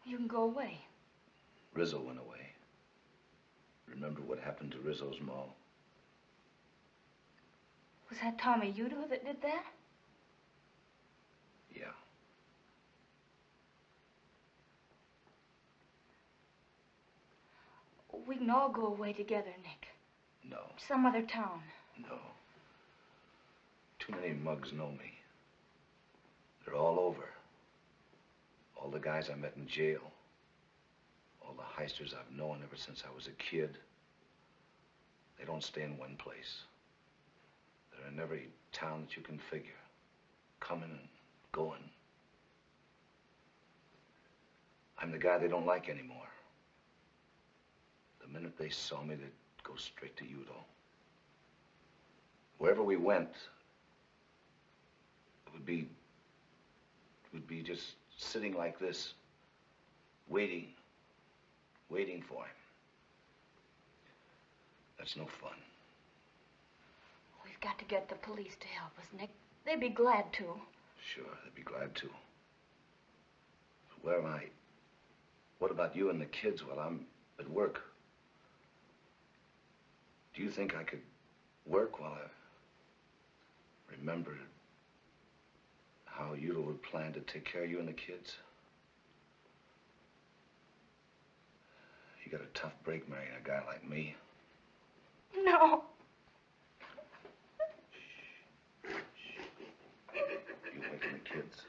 You can go away. Rizzo went away. Remember what happened to Rizzo's mall? Was that Tommy Udo that did that? Yeah. We can all go away together, Nick. No. Some other town. No. Too many mugs know me. They're all over. All the guys I met in jail. All the heisters I've known ever since I was a kid. They don't stay in one place. They're in every town that you can figure. Coming and going. I'm the guy they don't like anymore. The minute they saw me, they'd go straight to Udo. Wherever we went, it would be just sitting like this, waiting for him. That's no fun. We've got to get the police to help us, Nick. They'd be glad to. Sure, they'd be glad to. But where am I? What about you and the kids while I'm at work? Do you think I could work while I remembered how Udo would plan to take care of you and the kids? You got a tough break marrying a guy like me. No. You waking the kids.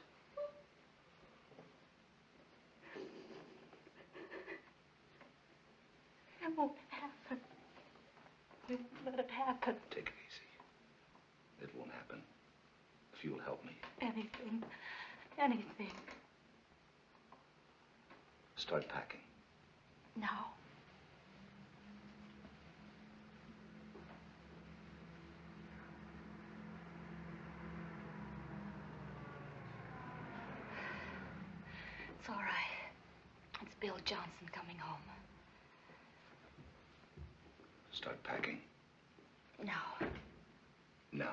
It won't happen. We won't let it happen. Take it easy. It won't happen. If you'll help me. Anything. Anything. Start packing. No. It's all right. It's Bill Johnson coming home. Start packing. No. No.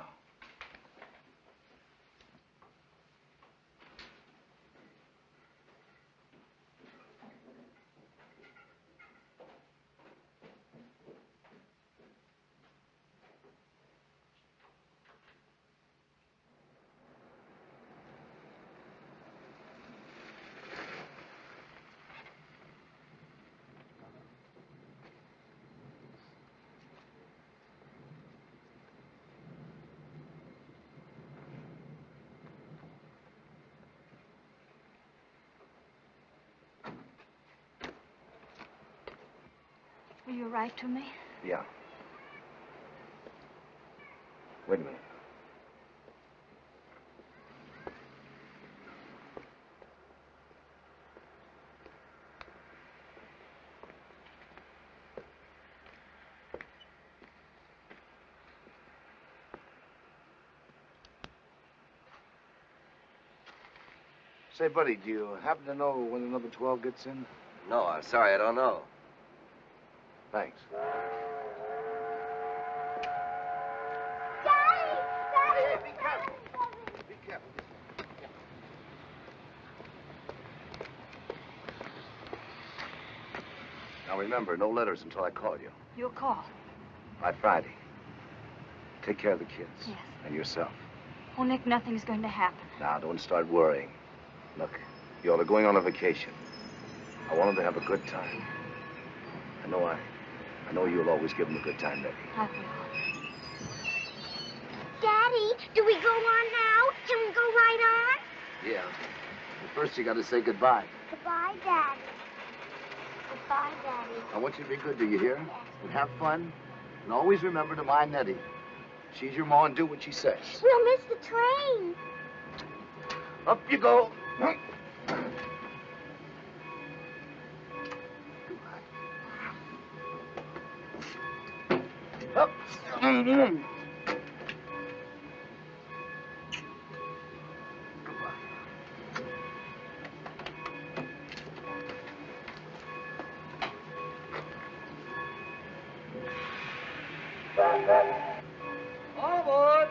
Will you write to me? Yeah. Wait a minute. Say, buddy, do you happen to know when the number 12 gets in? No, I'm sorry, I don't know. Thanks. Daddy! Daddy! Be careful. Be careful. Now remember, no letters until I call you. You'll call. By Friday. Take care of the kids. Yes. And yourself. Oh, Nick, nothing's going to happen. Now, don't start worrying. Look, you all are going on a vacation. I want them to have a good time. I know you'll always give them a good time, Nettie. I will. Daddy, do we go on now? Can we go right on? Yeah. But first, you got to say goodbye. Goodbye, Daddy. Goodbye, Daddy. I want you to be good, do you hear? And have fun. And always remember to mind Nettie. She's your ma and do what she says. We'll miss the train. Up you go. Up. Forward!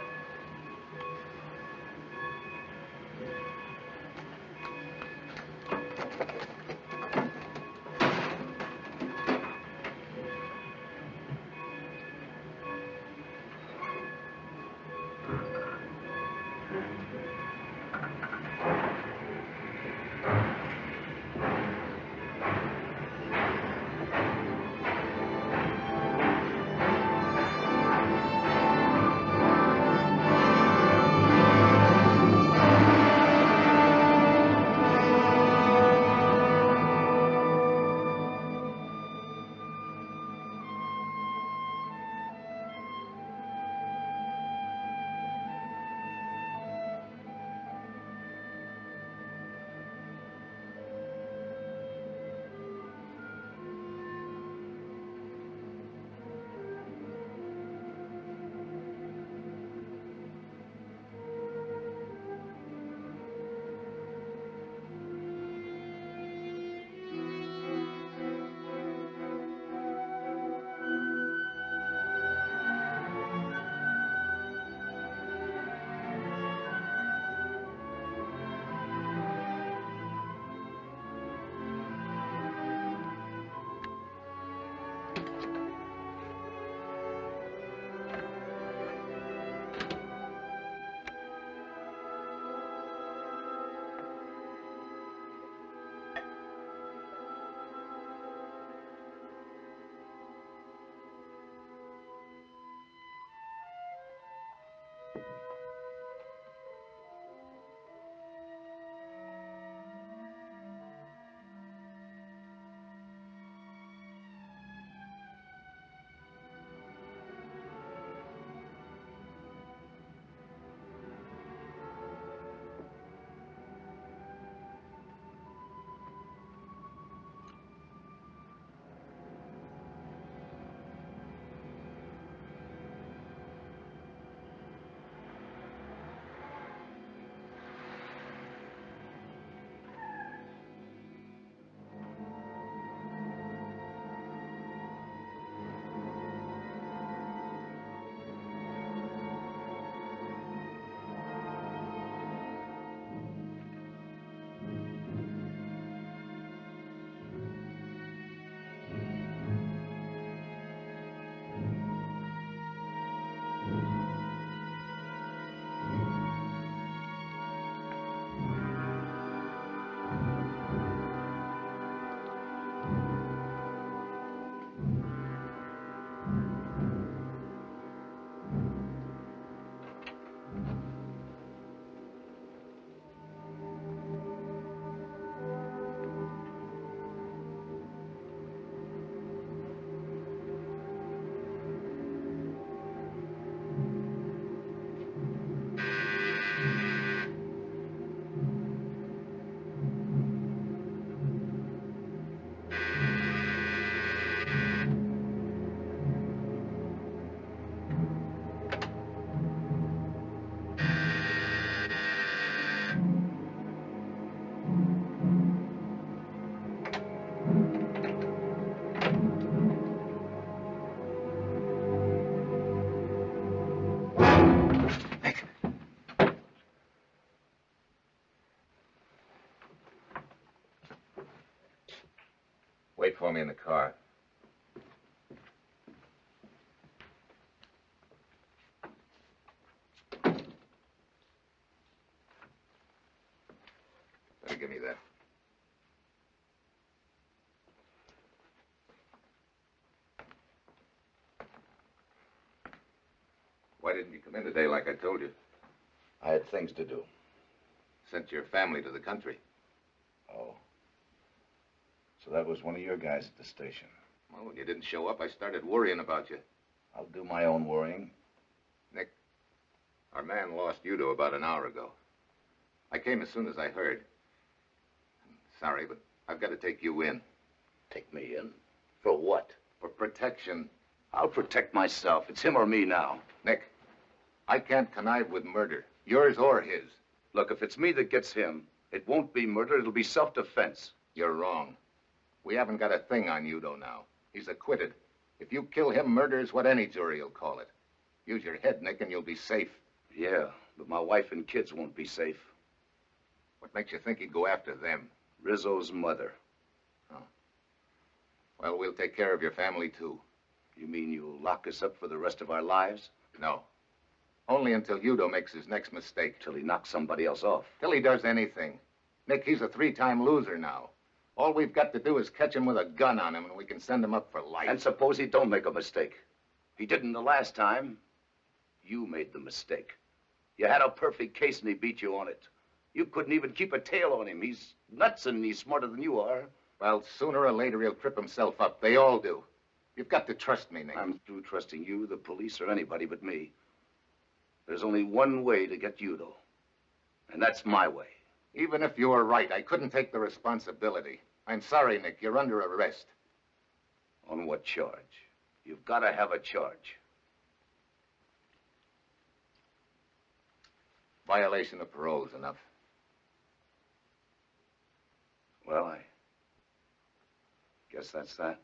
for me in the car. Better give me that. Why didn't you come in today like I told you? I had things to do. Sent your family to the country. Oh. So that was one of your guys at the station. Well, when you didn't show up, I started worrying about you. I'll do my own worrying. Nick, our man lost Udo about an hour ago. I came as soon as I heard. Sorry, but I've got to take you in. Take me in? For what? For protection. I'll protect myself. It's him or me now. Nick, I can't connive with murder, yours or his. Look, if it's me that gets him, it won't be murder, it'll be self-defense. You're wrong. We haven't got a thing on Udo now. He's acquitted. If you kill him, murder is what any jury will call it. Use your head, Nick, and you'll be safe. Yeah, but my wife and kids won't be safe. What makes you think he'd go after them? Rizzo's mother. Oh. Well, we'll take care of your family, too. You mean you'll lock us up for the rest of our lives? No. Only until Udo makes his next mistake. Till he knocks somebody else off. Till he does anything. Nick, he's a 3-time loser now. All we've got to do is catch him with a gun on him, and we can send him up for life. And suppose he don't make a mistake. He didn't the last time. You made the mistake. You had a perfect case, and he beat you on it. You couldn't even keep a tail on him. He's nuts, and he's smarter than you are. Well, sooner or later, he'll trip himself up. They all do. You've got to trust me, Nick. I'm through trusting you, the police, or anybody but me. There's only one way to get Udo, and that's my way. Even if you were right, I couldn't take the responsibility. I'm sorry, Nick. You're under arrest. On what charge? You've got to have a charge. Violation of parole is enough. Well, I guess that's that.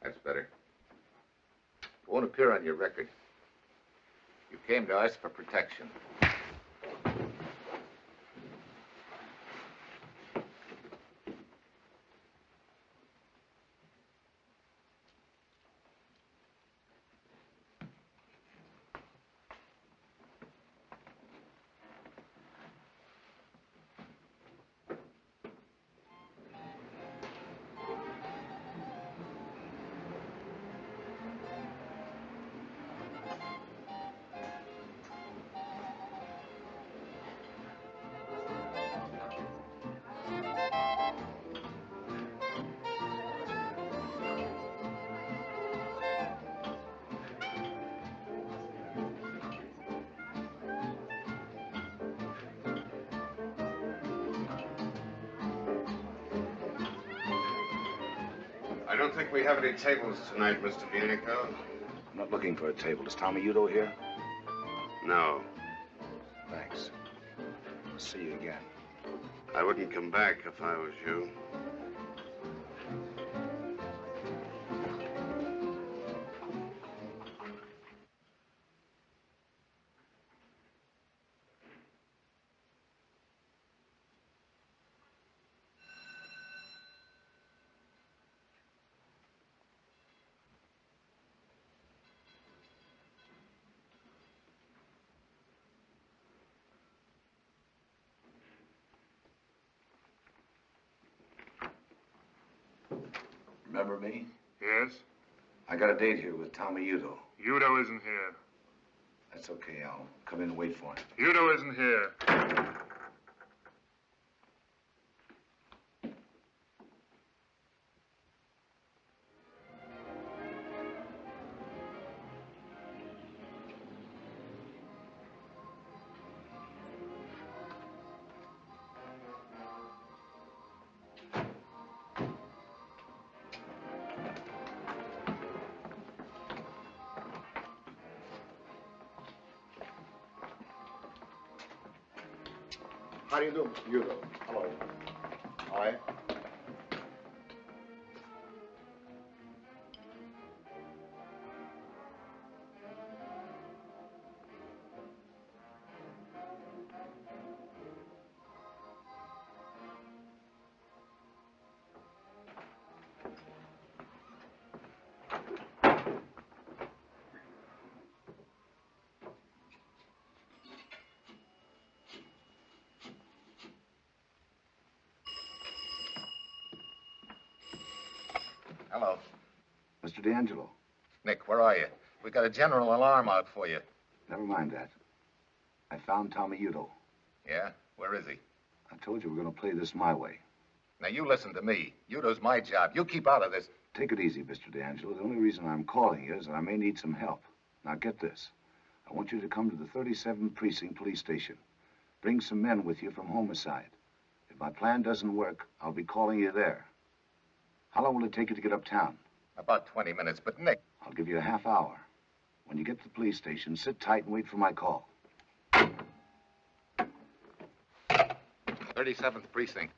That's better. It won't appear on your record. You came to us for protection. I don't think we have any tables tonight, Mr. Bianco. I'm not looking for a table. Is Tommy Udo here? No. Thanks. I'll see you again. I wouldn't come back if I was you. Remember me? Yes? I got a date here with Tommy Udo. Udo isn't here. That's okay. I'll come in and wait for him. Udo isn't here. How do you do, Mr. Udo? Hello. Hi. Hello. Mr. D'Angelo. Nick, where are you? We got a general alarm out for you. Never mind that. I found Tommy Udo. Yeah? Where is he? I told you we're going to play this my way. Now, you listen to me. Udo's my job. You keep out of this. Take it easy, Mr. D'Angelo. The only reason I'm calling you is that I may need some help. Now, get this. I want you to come to the 37th Precinct Police Station. Bring some men with you from homicide. If my plan doesn't work, I'll be calling you there. How long will it take you to get uptown? About 20 minutes, but Nick... I'll give you a half hour. When you get to the police station, sit tight and wait for my call. 37th Precinct.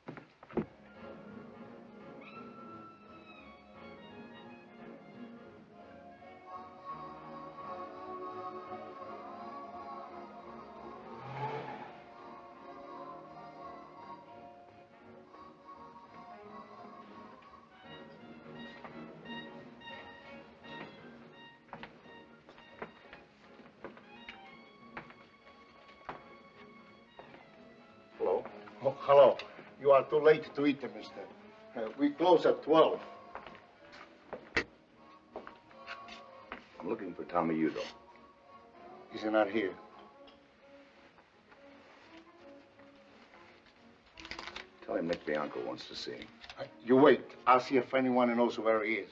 Oh, hello. You are too late to eat, mister. We close at 12. I'm looking for Tommy Udo. He's not here. Tell him Nick Bianco wants to see him. You wait. I'll see if anyone knows where he is.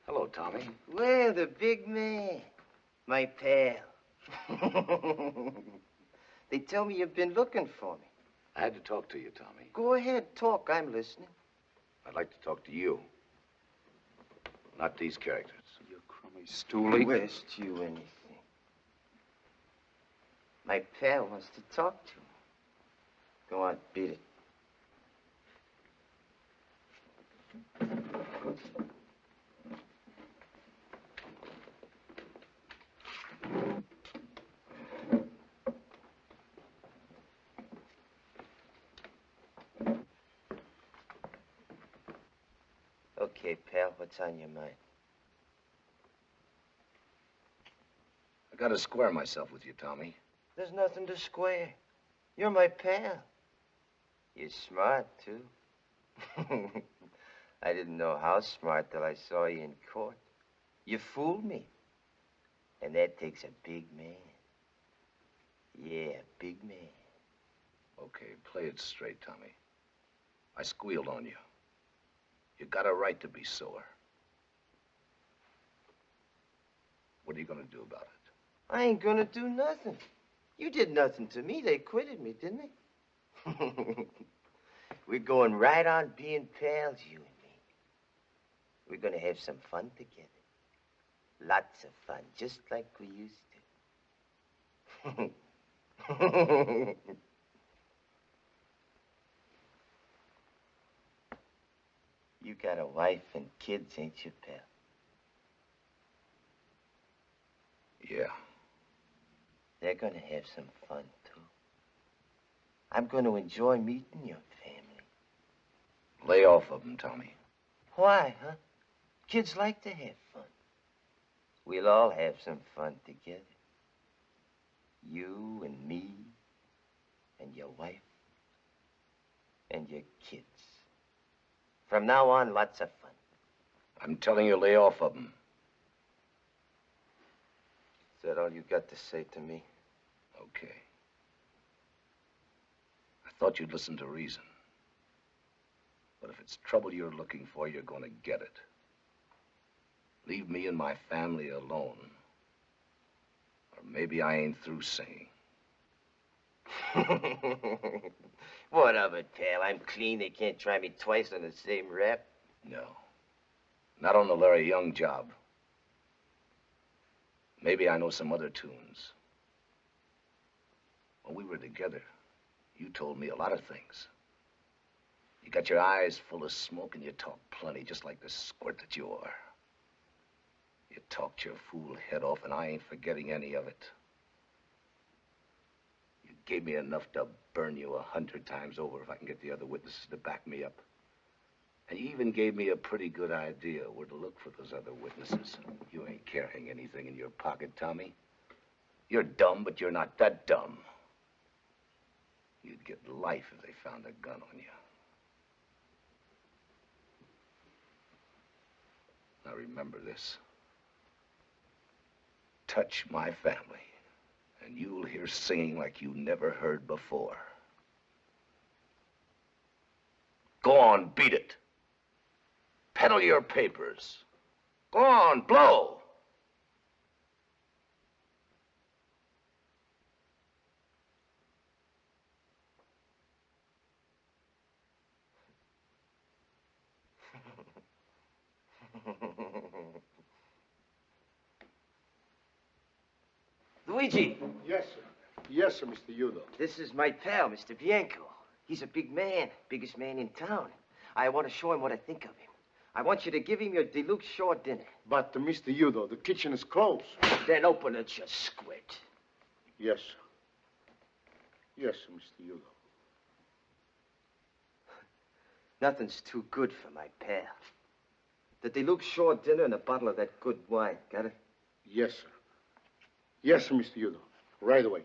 Hello, Tommy. Well, the big man. My pal. They tell me you've been looking for me. I had to talk to you, Tommy. Go ahead, talk. I'm listening. I'd like to talk to you. Not these characters. You crummy stoolie. West you anything. My pal wants to talk to me. Go on, beat it. Okay, pal, what's on your mind? I gotta square myself with you, Tommy. There's nothing to square. You're my pal. You're smart, too. I didn't know how smart till I saw you in court. You fooled me. And that takes a big man. Yeah, a big man. Okay, play it straight, Tommy. I squealed on you. You got a right to be sore. What are you gonna do about it? I ain't gonna do nothing. You did nothing to me. They acquitted me, didn't they? We're going right on being pals, you and me. We're gonna have some fun together. Lots of fun, just like we used to. You got a wife and kids, ain't you, pal? Yeah. They're gonna have some fun, too. I'm gonna enjoy meeting your family. Lay off of them, Tommy. Why, huh? Kids like to have fun. We'll all have some fun together. You and me, and your wife, and your kids. From now on, lots of fun. I'm telling you, lay off of them. Is that all you got to say to me? Okay. I thought you'd listen to reason. But if it's trouble you're looking for, you're gonna get it. Leave me and my family alone. Or maybe I ain't through singing. What of it, pal? I'm clean. They can't try me twice on the same rap. No. Not on the Larry Young job. Maybe I know some other tunes. When we were together, you told me a lot of things. You got your eyes full of smoke and you talk plenty, just like the squirt that you are. You talked your fool head off, and I ain't forgetting any of it. You gave me enough to burn you 100 times over if I can get the other witnesses to back me up. And you even gave me a pretty good idea where to look for those other witnesses. You ain't carrying anything in your pocket, Tommy. You're dumb, but you're not that dumb. You'd get life if they found a gun on you. Now remember this. Touch my family, and you'll hear singing like you never heard before. Go on, beat it. Peddle your papers. Go on, blow. Luigi. Yes, sir. Yes, sir, Mr. Udo. This is my pal, Mr. Bianco. He's a big man, biggest man in town. I want to show him what I think of him. I want you to give him your deluxe shore dinner. But, Mr. Udo, the kitchen is closed. Then open it, you squid. Yes, sir. Yes, sir, Mr. Udo. Nothing's too good for my pal. The deluxe shore dinner and a bottle of that good wine. Got it? Yes, sir. Yes, sir, Mr. Udo. Right away.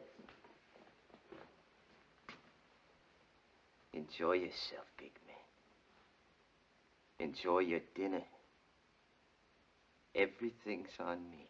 Enjoy yourself, big man. Enjoy your dinner. Everything's on me.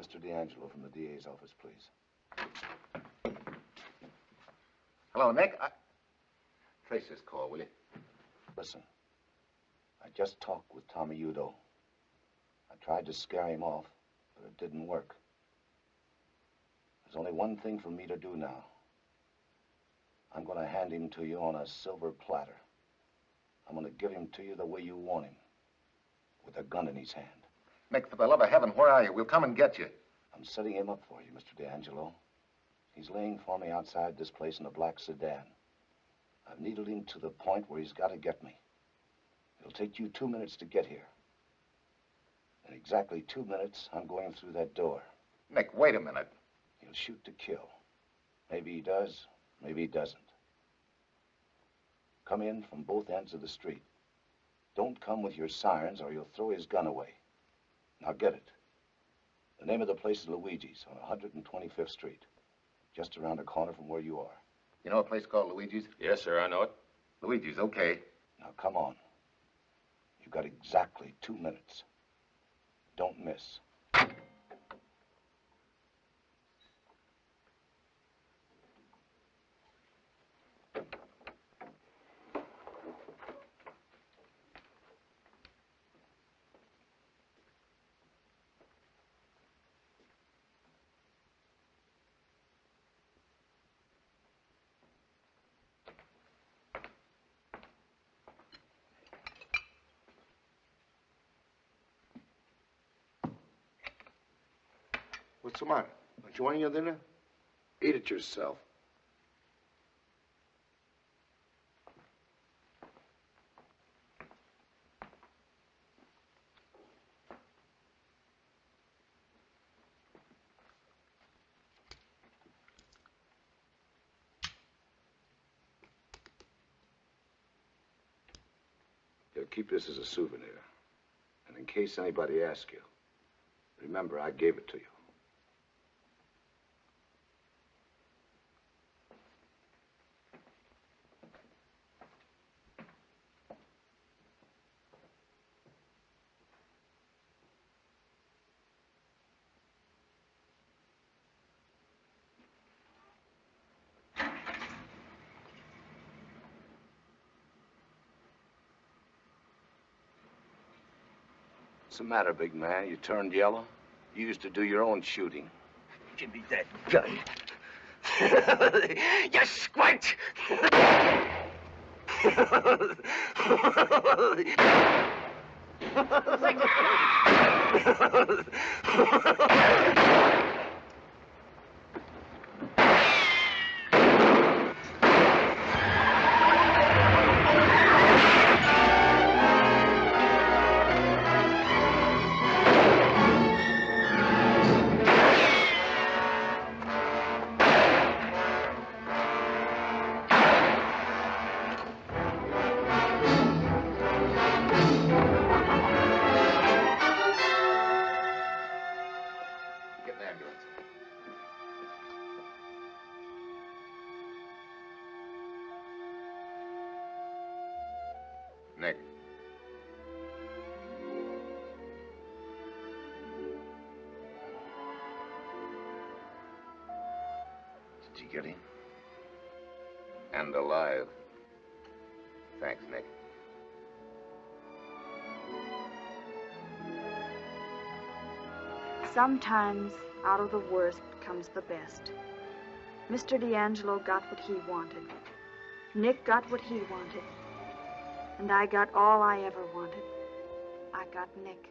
Mr. D'Angelo from the DA's office, please. Hello, Nick. trace this call, will you? Listen, I just talked with Tommy Udo. I tried to scare him off, but it didn't work. There's only one thing for me to do now. I'm going to hand him to you on a silver platter. I'm going to give him to you the way you want him, with a gun in his hand. Nick, for the love of heaven, where are you? We'll come and get you. I'm setting him up for you, Mr. D'Angelo. He's laying for me outside this place in a black sedan. I've needled him to the point where he's got to get me. It'll take you 2 minutes to get here. In exactly 2 minutes, I'm going through that door. Nick, wait a minute. He'll shoot to kill. Maybe he does, maybe he doesn't. Come in from both ends of the street. Don't come with your sirens or he'll throw his gun away. Now get it. The name of the place is Luigi's on 125th Street, just around the corner from where you are. You know a place called Luigi's? Yes, sir, I know it. Luigi's, okay. Now come on. You've got exactly 2 minutes. Don't miss. What's the matter? Don't you want your dinner? Eat it yourself. You'll keep this as a souvenir. And in case anybody asks you, remember I gave it to you. What's the matter, big man? You turned yellow? You used to do your own shooting. Give me that gun. You squint! Nick. Did you get him? And alive. Thanks, Nick. Sometimes out of the worst comes the best. Mr. D'Angelo got what he wanted. Nick got what he wanted. And I got all I ever wanted. I got Nick.